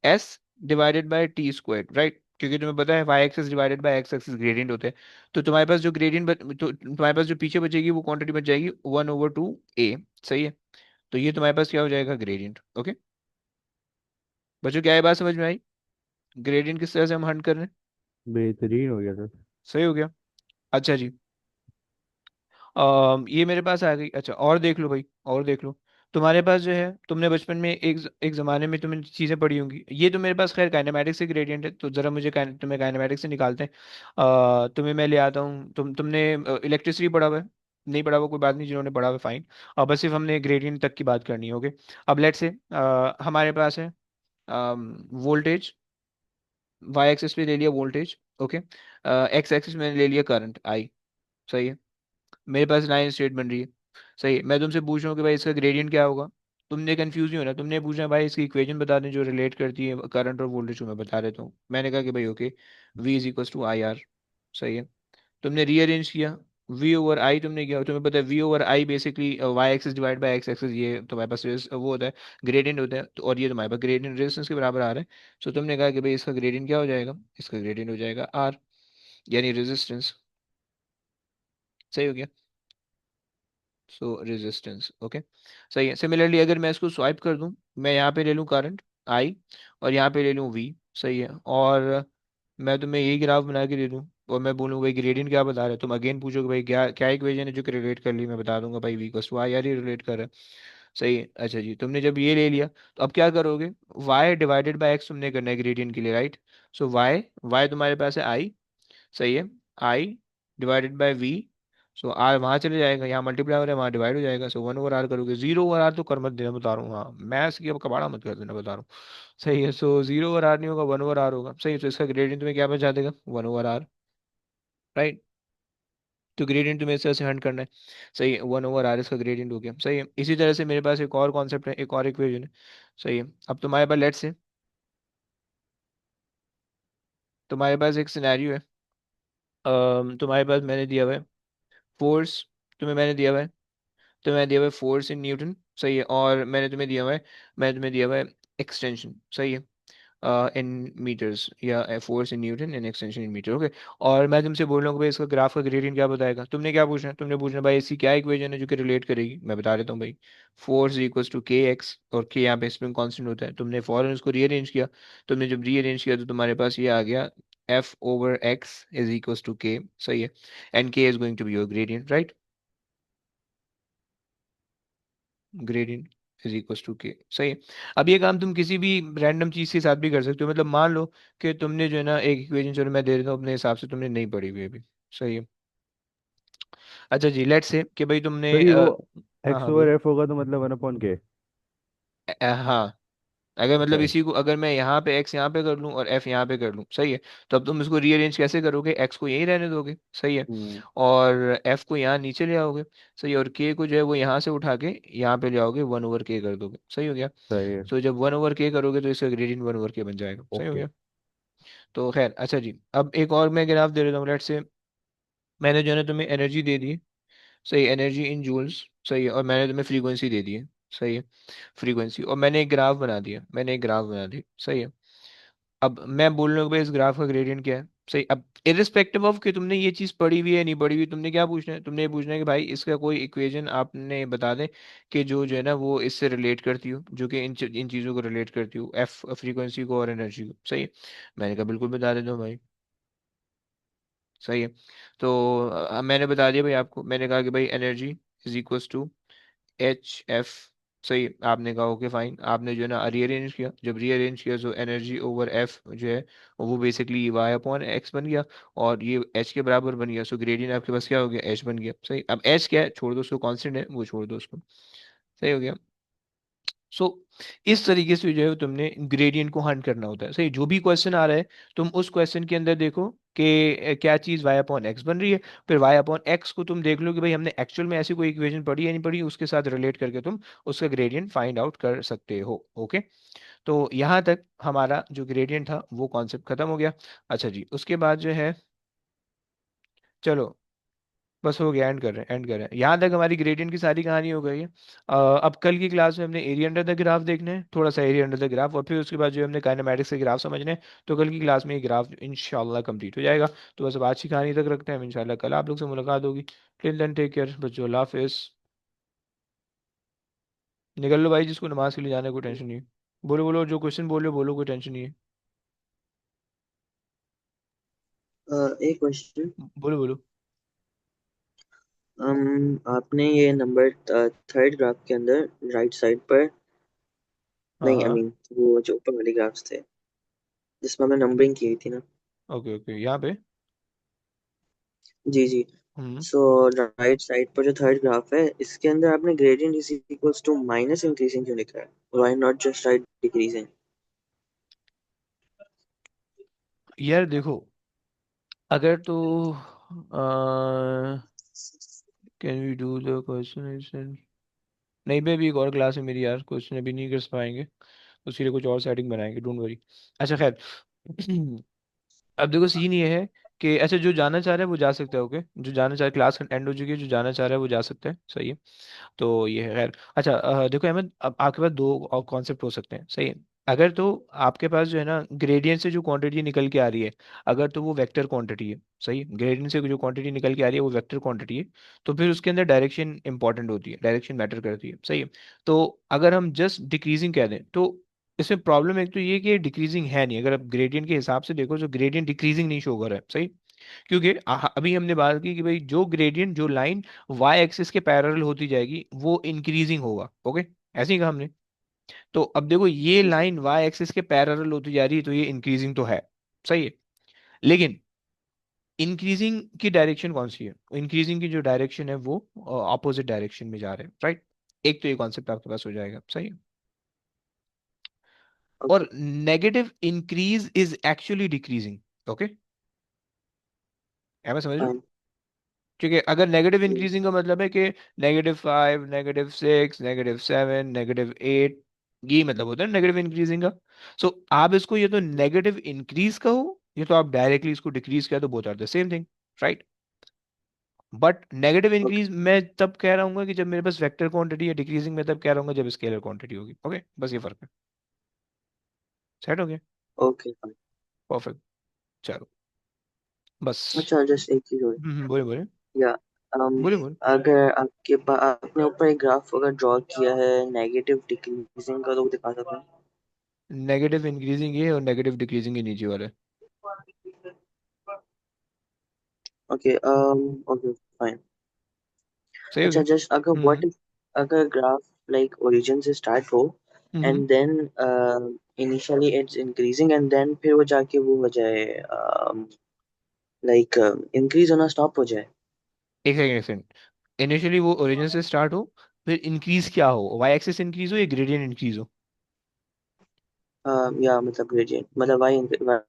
S divided by T squared. Right, क्योंकि तुम्हें पता है Y axis divided by X axis gradient होते हैं। तो तुम्हारे पास जो ग्रेडियंट तो तुम्हारे पास जो पीछे बचेगी वो क्वांटिटी बच जाएगी 1/2 ए। सही है। तो ये तुम्हारे पास क्या हो जाएगा, ग्रेडियंट। ओके बच्चों, क्या है बात समझ में आई, ग्रेडियंट किस तरह से हम हंट कर रहे हैं। बेहतरीन हो गया सर। सही हो गया। अच्छा जी, ये मेरे पास आ गई। अच्छा और देख लो भाई, और देख लो। तुम्हारे पास जो है, तुमने बचपन में एक ज़माने में तुमने चीज़ें पढ़ी होंगी। ये तो मेरे पास खैर काइनेमेटिक्स से ग्रेडियंट है, तो ज़रा मुझे तुम्हें काइनेमेटिक्स से निकालते हैं। तुम्हें मैं ले आता हूँ, तुमने इलेक्ट्रिसिटी पढ़ा हुआ है, नहीं पढ़ा हुआ कोई बात नहीं, जिन्होंने पढ़ा हुआ फाइन। अब बस सिर्फ हमने ग्रेडियंट तक की बात करनी है। ओके, अब लेट से हमारे पास है वोल्टेज, वाई एक्सिस पे ले लिया वोल्टेज। ओके, एक्स एक्सिस में ले लिया करंट आई। सही है। मेरे पास लाइन स्ट्रेट बन रही है। सही है, मैं तुमसे पूछ रहा हूँ कि भाई इसका ग्रेडियंट क्या होगा। तुमने कंफ्यूज नहीं होना, तुमने पूछना भाई इसकी इक्वेशन बता दें जो रिलेट करती है करंट और वोल्टेज को, मैं बता देता हूँ। मैंने कहा कि भाई okay, V is equal to I R. सही है, तुमने रीअरेंज किया, V ओवर आई तुमने किया, तुम्हें पता है V over I basically Y axis divide by X axis, ये तुम्हारे पास वो होता है, ग्रेडियंट होता है। तो और ये तुम्हारे पास ग्रेडियंट रेजिस्टेंस के बराबर आ रहा है। सो तुमने कहा कि भाई इसका ग्रेडियंट क्या हो जाएगा, इसका ग्रेडियंट हो जाएगा R, यानी रेजिस्टेंस। सही हो गया, सो रेजिस्टेंस। ओके, सही है। सिमिलरली अगर मैं इसको स्वाइप कर दूं, मैं यहाँ पे ले लूँ करंट आई, और यहाँ पे ले लूँ V। सही है, और मैं तुम्हें यही ग्राफ बना के दे दूं, और मैं बोलूँ भाई ग्रेडियंट क्या बता रहा है, तुम अगेन पूछोगे भाई क्या क्या इक्वेशन है जो कि रिलेट कर ली, मैं बता दूंगा भाई V को आई यार, ये रिलेट कर रहा है। सही है, अच्छा जी, तुमने जब ये ले लिया तो अब क्या करोगे, y डिवाइडेड बाय x तुमने करना है ग्रेडियंट के लिए, राइट। सो y तुम्हारे पास है I। सही है, I divided by V. So R वहाँ चले जाएगा, यहाँ मल्टीप्लाई हो रहा है, वहाँ डिवाइड हो जाएगा। सो 1/r करोगे, 0/r तो कर मत देना, बता रहा हूँ, हाँ मैथ्स की अब कबाड़ा मत कर देना, बता रहा हूँ। सही है, सो 0/r नहीं होगा, 1/r होगा। सही है, तो इसका ग्रेडियंट तुम्हें क्या बचा देगा, 1/r, राइट। तो ग्रेडियंट तुम्हें इस तरह से हंट करना है। सही है, 1/r इसका ग्रेडियंट हो गया। सही है, इसी तरह से मेरे पास एक और कॉन्सेप्ट है, एक और इक्वेशन है। सही है, अब तुम्हारे पास लेट्स से तुम्हारे पास एक सिनेरियो है। तुम्हारे पास मैंने दिया हुआ है फोर्स, तुम्हें मैंने दिया हुआ है, तो मैं दिया हुआ है फोर्स इन न्यूटन। सही है, और मैंने तुम्हें दिया हुआ है एक्सटेंशन। सही है, इन मीटर्स, या force in newton and extension in meter. Okay, और मैं तुमसे बोल रहा हूँ कि भाई इसका ग्राफ का ग्रेडियंट क्या बताएगा। तुमने क्या पूछना है, तुमने पूछना है भाई इसकी क्या इक्वेशन है जो कि रिलेट करेगी। मैं बता देता हूँ भाई, फोर्स इक्वल्स टू के एक्स, और के यहाँ पे स्प्रिंग कांस्टेंट होता है। तुमने फॉरन उसको रीअरेंज किया, तुमने जब रीअरेंज किया तो तुम्हारे पास ये आ गया, F over X is equals to K. सही है, and K is going to be your gradient, right. Gradient is equals to K. सही है, अब ये काम तुम किसी भी रैंडम चीज के साथ भी कर सकते हो। मतलब मान लो कि तुमने जो है ना एक इक्वेशन, चलो मैं दे देता हूँ अपने हिसाब से, तुमने नहीं पढ़ी हुई अभी। सही है, अच्छा जी, लेट्स से कि भाई तुमने तो ये वो हाँ एक्स हाँ ओवर बोलो। एफ होगा तो मतलब 1/k। हाँ, अगर मतलब अच्छा। इसी को अगर मैं यहाँ पे x यहाँ पे कर लूँ और f यहाँ पे कर लूँ, सही है, तो अब तुम इसको रीअरेंज कैसे करोगे, x को यहीं रहने दोगे। सही है, हम्म। और f को यहाँ नीचे ले आओगे। सही है, और k को जो है वो यहाँ से उठा के यहाँ पे ले आओगे, 1/k कर दोगे। सही हो गया। सही है। तो जब 1/k करोगे तो इसका ग्रेडियंट 1/k बन जाएगा। सही हो ओके। गया। तो खैर, अच्छा जी, अब एक और मैं ग्राफ दे देता हूँ। लेट से मैंने जो है ना तुम्हें एनर्जी दे दी है। सही, एनर्जी इन जूल्स। सही है, और मैंने तुम्हें फ्रीक्वेंसी दे दी है। सही है, फ्रीक्वेंसी, और मैंने एक ग्राफ बना दिया, मैंने एक ग्राफ बना दी। सही है, अब मैं बोल रहा हूँ कि भाई इस ग्राफ का ग्रेडियंट क्या है। सही, अब इरिस्पेक्टिव ऑफ कि तुमने ये चीज़ पढ़ी हुई है नहीं पढ़ी हुई, तुमने क्या पूछना है, तुमने ये पूछना है कि भाई इसका कोई इक्वेशन आपने बता दें कि जो है ना वो इससे रिलेट करती हो, जो कि इन चीज़ों को रिलेट करती हो, एफ फ्रीक्वेंसी को और एनर्जी को। सही है, मैंने कहा बिल्कुल बता देता हूँ भाई। सही है, तो मैंने बता दिया भाई आपको, मैंने कहा कि भाई energy is equals to HF। सही, आपने कहा ओके फाइन, आपने जो है ना रीअरेंज किया, जब रीअरेंज किया तो एनर्जी ओवर एफ जो है वो बेसिकली वाई अपॉन एक्स बन गया, और ये एच के बराबर बन गया। सो ग्रेडियंट आपके पास क्या हो गया, एच बन गया। सही, अब एच क्या है छोड़ दो उसको, कांस्टेंट है वो छोड़ दो उसको। सही हो गया। सो इस तरीके से जो है तुमने ग्रेडियंट को हंट करना होता है। सही, जो भी क्वेश्चन आ रहा है तुम उस क्वेश्चन के अंदर देखो कि क्या चीज़ y अपॉन एक्स बन रही है, फिर y अपॉन एक्स को तुम देख लो कि भाई हमने एक्चुअल में ऐसी कोई इक्वेशन पढ़ी या नहीं पढ़ी, उसके साथ रिलेट करके तुम उसका ग्रेडियंट फाइंड आउट कर सकते हो। ओके, तो यहाँ तक हमारा जो ग्रेडियंट था वो कॉन्सेप्ट खत्म हो गया। अच्छा जी, उसके बाद जो है, चलो बस हो गया, एंड कर रहे हैं, यहाँ तक हमारी ग्रेडियंट की सारी कहानी हो गई है। अब कल की क्लास में हमने एरिया अंडर द ग्राफ देखना है, थोड़ा सा एरिया अंडर द ग्राफ, और फिर उसके बाद जो हमने काइनेमेटिक्स के ग्राफ समझने हैं। तो कल की क्लास में ये ग्राफ इंशाल्लाह कंप्लीट हो जाएगा। तो बस अब आज की कहानी तक रखते हैं, इंशाल्लाह कल आप लोग से मुलाकात होगी। टिल देन टेक केयर बच्चों, अल्लाह हाफिज़। निकल लो भाई, जिसको नमाज के लिए जाना है, कोई टेंशन नहीं है। बोलो बोलो, जो क्वेश्चन बोल रहे हो बोलो, कोई टेंशन नहीं है। एक क्वेश्चन। बोलो बोलो। आपने ये नंबर थर्ड ग्राफ के अंदर राइट साइड पर, हाँ नहीं आई हाँ, मीन वो जो ऊपर वाले ग्राफ्स थे जिसमें हमने नंबरिंग की थी ना। ओके ओके, यहाँ पे। जी जी। हम्म, सो राइट साइड पर जो थर्ड ग्राफ है इसके अंदर आपने gradient is equals to minus increasing क्यों लिखा है, why not just write decreasing. यार देखो, अगर तो can we do the question? नहीं मैं भी एक और क्लास है मेरी यार, क्वेश्चन अभी नहीं कर पाएंगे, उसी लिए कुछ और सेटिंग बनाएंगे, डोंट वरी। अच्छा खैर। अब देखो सीन ये है कि अच्छा जो जाना चाह रहा है वो जा सकता है, ओके, जो जाना चाह रहा है, क्लास एंड हो चुकी है, जो जाना चाह रहा है वो जा सकता है, सही है। तो ये है खैर। अच्छा देखो अहमद, अब आपके पास दो और कॉन्सेप्ट हो सकते हैं, सही है। अगर तो आपके पास जो है ना ग्रेडियंट से जो क्वांटिटी निकल के आ रही है, अगर तो वो वेक्टर क्वांटिटी है, सही है, ग्रेडियंट से जो क्वांटिटी निकल के आ रही है वो वेक्टर क्वांटिटी है, तो फिर उसके अंदर डायरेक्शन इंपॉर्टेंट होती है, डायरेक्शन मैटर करती है, सही है। तो अगर हम जस्ट डिक्रीजिंग कह दें तो इसमें प्रॉब्लम एक तो ये कि डिक्रीजिंग है नहीं, अगर आप ग्रेडियंट के हिसाब से देखो तो ग्रेडियंट डिक्रीजिंग नहीं शो कर रहा है, सही। क्योंकि अभी हमने बात की कि भाई जो ग्रेडियंट जो लाइन वाई एक्सिस के पैरेलल होती जाएगी वो इंक्रीजिंग होगा, ओके, ऐसे ही कहा हमने। तो अब देखो ये जी। लाइन वाई एक्सिस के पैरेलल होती जा रही है तो ये इंक्रीजिंग तो है, सही है। लेकिन इंक्रीजिंग की डायरेक्शन कौन सी है? इंक्रीजिंग की जो डायरेक्शन है वो ऑपोजिट डायरेक्शन में जा रहे हैं, राइट। एक तो ये कॉन्सेप्ट आपके पास हो जाएगा, सही है। ओके और negative increase is actually decreasing, okay, है मैं समझ रहे हो? फाइन। ठीक है, अगर नेगेटिव इंक्रीजिंग का मतलब है कि -5, -6, -7, -8, ये मतलब होता है नेगेटिव इंक्रीजिंग का। सो आप इसको ये तो नेगेटिव इंक्रीज कहो, ये तो आप डायरेक्टली इसको डिक्रीज किया, तो both are the same thing, right. But negative okay increase मैं तब कह रहा हूँ कि जब मेरे पास वेक्टर क्वांटिटी है, डिक्रीजिंग में तब कह रहा हूँ जब स्केलर क्वांटिटी होगी, ओके, बस ये फर्क है। सेट हो गया? Okay fine. परफेक्ट। चलो बस। अच्छा जस्ट एक चीज और। बोले बोले। या um, बोले बोले। अगर आपके पास आपने ऊपर एक ग्राफ अगर ड्रॉ किया है नेगेटिव डिक्रीजिंग का, तो वो दिखा सकते हैं? नेगेटिव इंक्रीजिंग ये और नेगेटिव डिक्रीजिंग ये नीचे वाला है। Okay okay fine. सही हो अच्छा गया। जस्ट अगर व्हाट हम्म इफ अगर ग्राफ लाइक ओरिजिन से स्टार्ट हो hmm and then initially it's increasing and then फिर वो जाके वो हो जाए लाइक इंक्रीज होना स्टॉप हो जाए। एक सेकंड एक सेकंड। इनिशियली वो ओरिजिन से स्टार्ट हो, फिर इंक्रीज क्या हो, वाई एक्सिस इंक्रीज हो या ग्रेडियंट इंक्रीज हो? या मतलब ग्रेडियंट मतलब वाई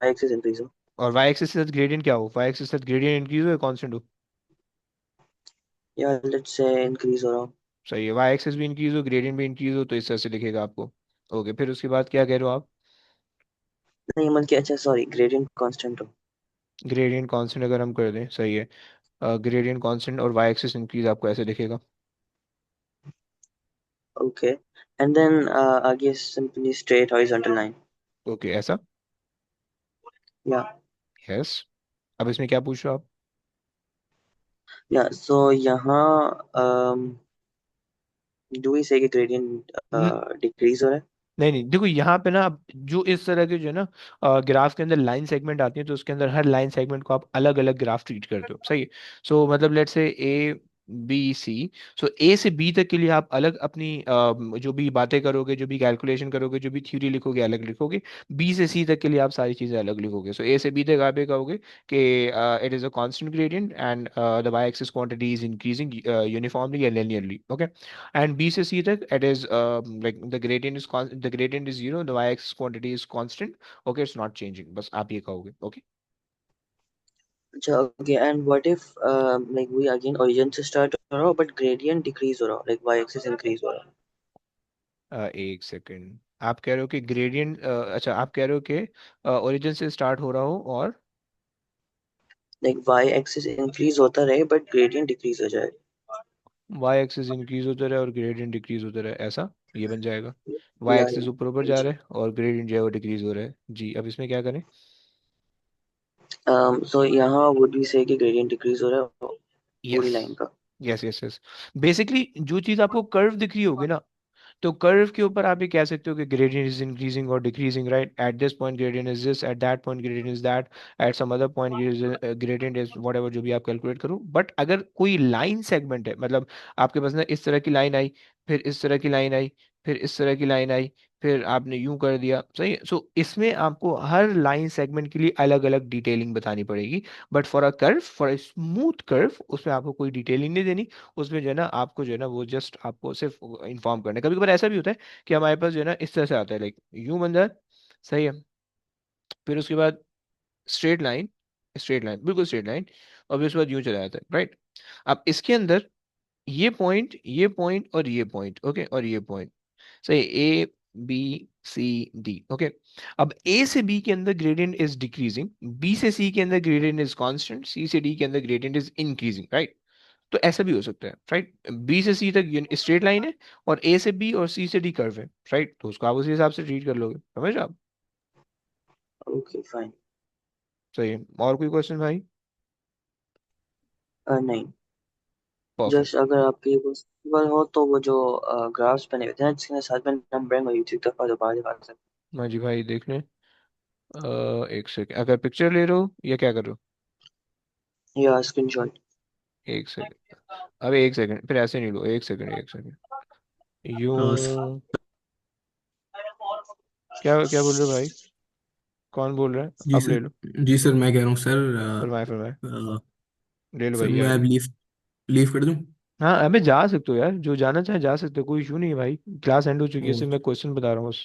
एक्सिस इंक्रीज हो। और वाई एक्सिस के साथ ग्रेडियंट क्या हो, वाई एक्सिस के साथ ग्रेडियंट इंक्रीज हो या कांस्टेंट हो? या लेट्स से इंक्रीज हो रहा हो। सही है, वाई एक्सिस भी इंक्रीज हो ग्रेडियंट भी इंक्रीज हो तो इस तरह से लिखेगा आपको। ओके, फिर उसके बाद क्या कह रहे हो आप? नहीं मतलब कि अच्छा सॉरी ग्रेडियंट कांस्टेंट हो। ग्रेडियंट कांस्टेंट अगर हम कर दें, सही है, ग्रेडियंट कांस्टेंट और वाई एक्सिस इंक्रीज आपको ऐसे दिखेगा। ओके एंड देन आगे simply straight horizontal line. Okay ऐसा। या यस। अब इसमें क्या पूछ रहे हो आप? या सो यहाँ डू वी से कि ग्रेडियंट डिक्रीज हो रहा है? नहीं नहीं, देखो यहाँ पे ना आप जो इस तरह के जो है ना ग्राफ के अंदर लाइन सेगमेंट आती है, तो उसके अंदर हर लाइन सेगमेंट को आप अलग अलग ग्राफ ट्रीट करते हो, सही है। सो मतलब लेट से ए बी सी, सो ए से बी तक के लिए आप अलग अपनी जो भी बातें करोगे, जो भी कैलकुलेशन करोगे, जो भी थ्योरी लिखोगे अलग लिखोगे। बी से सी तक के लिए आप सारी चीज़ें अलग लिखोगे। सो ए से बी तक आप ये कहोगे कि it is a constant gradient and the Y axis quantity is increasing uniformly and linearly, okay। And B से C तक it is like the gradient is 0, the y-axis quantity is constant, okay, it's not changing, बस आप ये कहोगे, okay। अच्छा okay and what if like we again origin से start हो रहा हो बट ग्रेडियंट डिक्रीज हो रहा हो लाइक वाई एक्सिस इंक्रीज हो रहा हो। एक सेकेंड। आप कह रहे हो कि ग्रेडियंट, अच्छा आप कह रहे हो कि ओरिजिन से स्टार्ट हो रहा हो और लाइक वाई एक्सिस इंक्रीज होता रहे बट ग्रेडियंट डिक्रीज हो जाए। वाई एक्सिस इंक्रीज होता रहे और ग्रेडियंट डिक्रीज होता रहे, ऐसा ये बन जाएगा। वाई एक्सिस ऊपर ऊपर जा जी। रहा है और ग्रेडियंट जो है वो डिक्रीज हो रहा है जी। अब इसमें क्या करें? सो यहाँ वुड वी से कि ग्रेडियंट डिक्रीज हो रहा है यस पूरी लाइन का। Yes yes yes. बेसिकली जो चीज़ आपको कर्व दिख रही होगी ना, तो कर्व के ऊपर आप ये कह सकते हो कि ग्रेडियंट इज इंक्रीजिंग और decreasing, right. At this point gradient is this, at that point gradient is that, at some other point gradient is whatever, जो भी आप कैलकुलेट करो। बट अगर कोई लाइन सेगमेंट है, मतलब आपके पास ना इस तरह की लाइन आई, फिर इस तरह की लाइन आई, फिर इस तरह की लाइन आई, फिर आपने यूं कर दिया, सही है। सो इसमें आपको हर लाइन सेगमेंट के लिए अलग अलग डिटेलिंग बतानी पड़ेगी। But for a curve, for a smooth curve, उसमें आपको कोई डिटेलिंग नहीं देनी। उसमें जो है ना आपको जो है ना वो जस्ट आपको सिर्फ इन्फॉर्म करना है। कभी कभार ऐसा भी होता है कि हमारे पास जो है ना इस तरह से आता है, लाइक यूं बन जाए, सही है। फिर उसके बाद स्ट्रेट लाइन, स्ट्रेट लाइन बिल्कुल स्ट्रेट लाइन, और फिर उसके बाद यूं चला जाता है, राइट। अब इसके अंदर ये पॉइंट और ये पॉइंट, ओके, और ये पॉइंट, सही, A B C D, okay. अब ए से बी के अंदर ग्रेडियंट इज डिक्रीजिंग, बी से सी के अंदर ग्रेडियंट इज कांस्टेंट, सी से डी के अंदर ग्रेडियंट इज इंक्रीजिंग, राइट। तो ऐसा भी हो सकता है, राइट। बी से सी तक स्ट्रेट लाइन है, और ए से बी और सी से डी कर्व है, राइट। तो उसको आप उसी हिसाब से ट्रीट कर लोगे, समझ आप। Okay fine. सही है। और कोई क्वेश्चन भाई? नहीं, परफेक्ट। जस्ट अगर आपके ये पॉसिबल हो तो वो जो ग्राफ्स बने हुए थे ना जिसके साथ में नंबरिंग हुई थी दफा दोबारा दिखा सकते हाँ जी भाई, देख लें। एक सेकंड, अगर पिक्चर ले रहे हो या क्या कर रहे हो? हैं या स्क्रीनशॉट। एक सेकंड, अबे एक सेकंड, फिर ऐसे नहीं लो, एक सेकंड, एक सेकंड, यूं। क्या क्या बोल रहे हो भाई? कौन बोल रहा है? जी अब ले सर। लो। जी सर, मैं कह रहा हूँ सर, फरमाए फरमाए। ले लो सर भाई, क्या मैं करो। अब लीव लीव कर दूँ? हाँ, हमें जा सकते हो यार, जो जाना चाहे जा सकते हो, कोई इशू नहीं है भाई। क्लास एंड हो चुकी है, ओ। सिर्फ मैं क्वेश्चन बता रहा हूँ बस।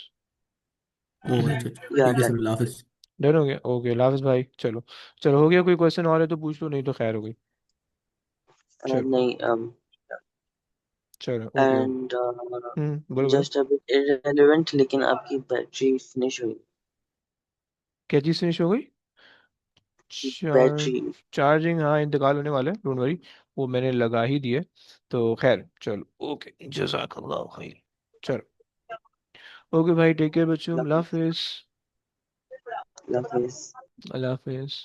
ओ अच्छा अच्छा, या ठीक है डन। सर, अल्लाह हाफिज़। डन हो गया, ओके, लाफिज भाई, चलो। चलो, हो गया, कोई क्वेश्चन और है तो पूछ लो, नहीं तो खैर हो गई। चलो। नहीं, चलो, ओके ओके। एंड बोलो बोलो। जस्ट अ बिट इररिलेवेंट लेकिन आपकी बैटरी फिनिश हुई। क्या चीज़ फिनिश हो गई? चार बैटरी। चार्जिंग, हाँ, इंतकाल होने वाला है, डोंट वरी। वो मैंने लगा ही दिया है। तो खैर चलो, ओके, जज़ाकल्लाह खैर। चलो, ओके भाई, टेक केयर बच्चों, अल्लाह हाफिज़। या फिर अल्लाह हाफिज़।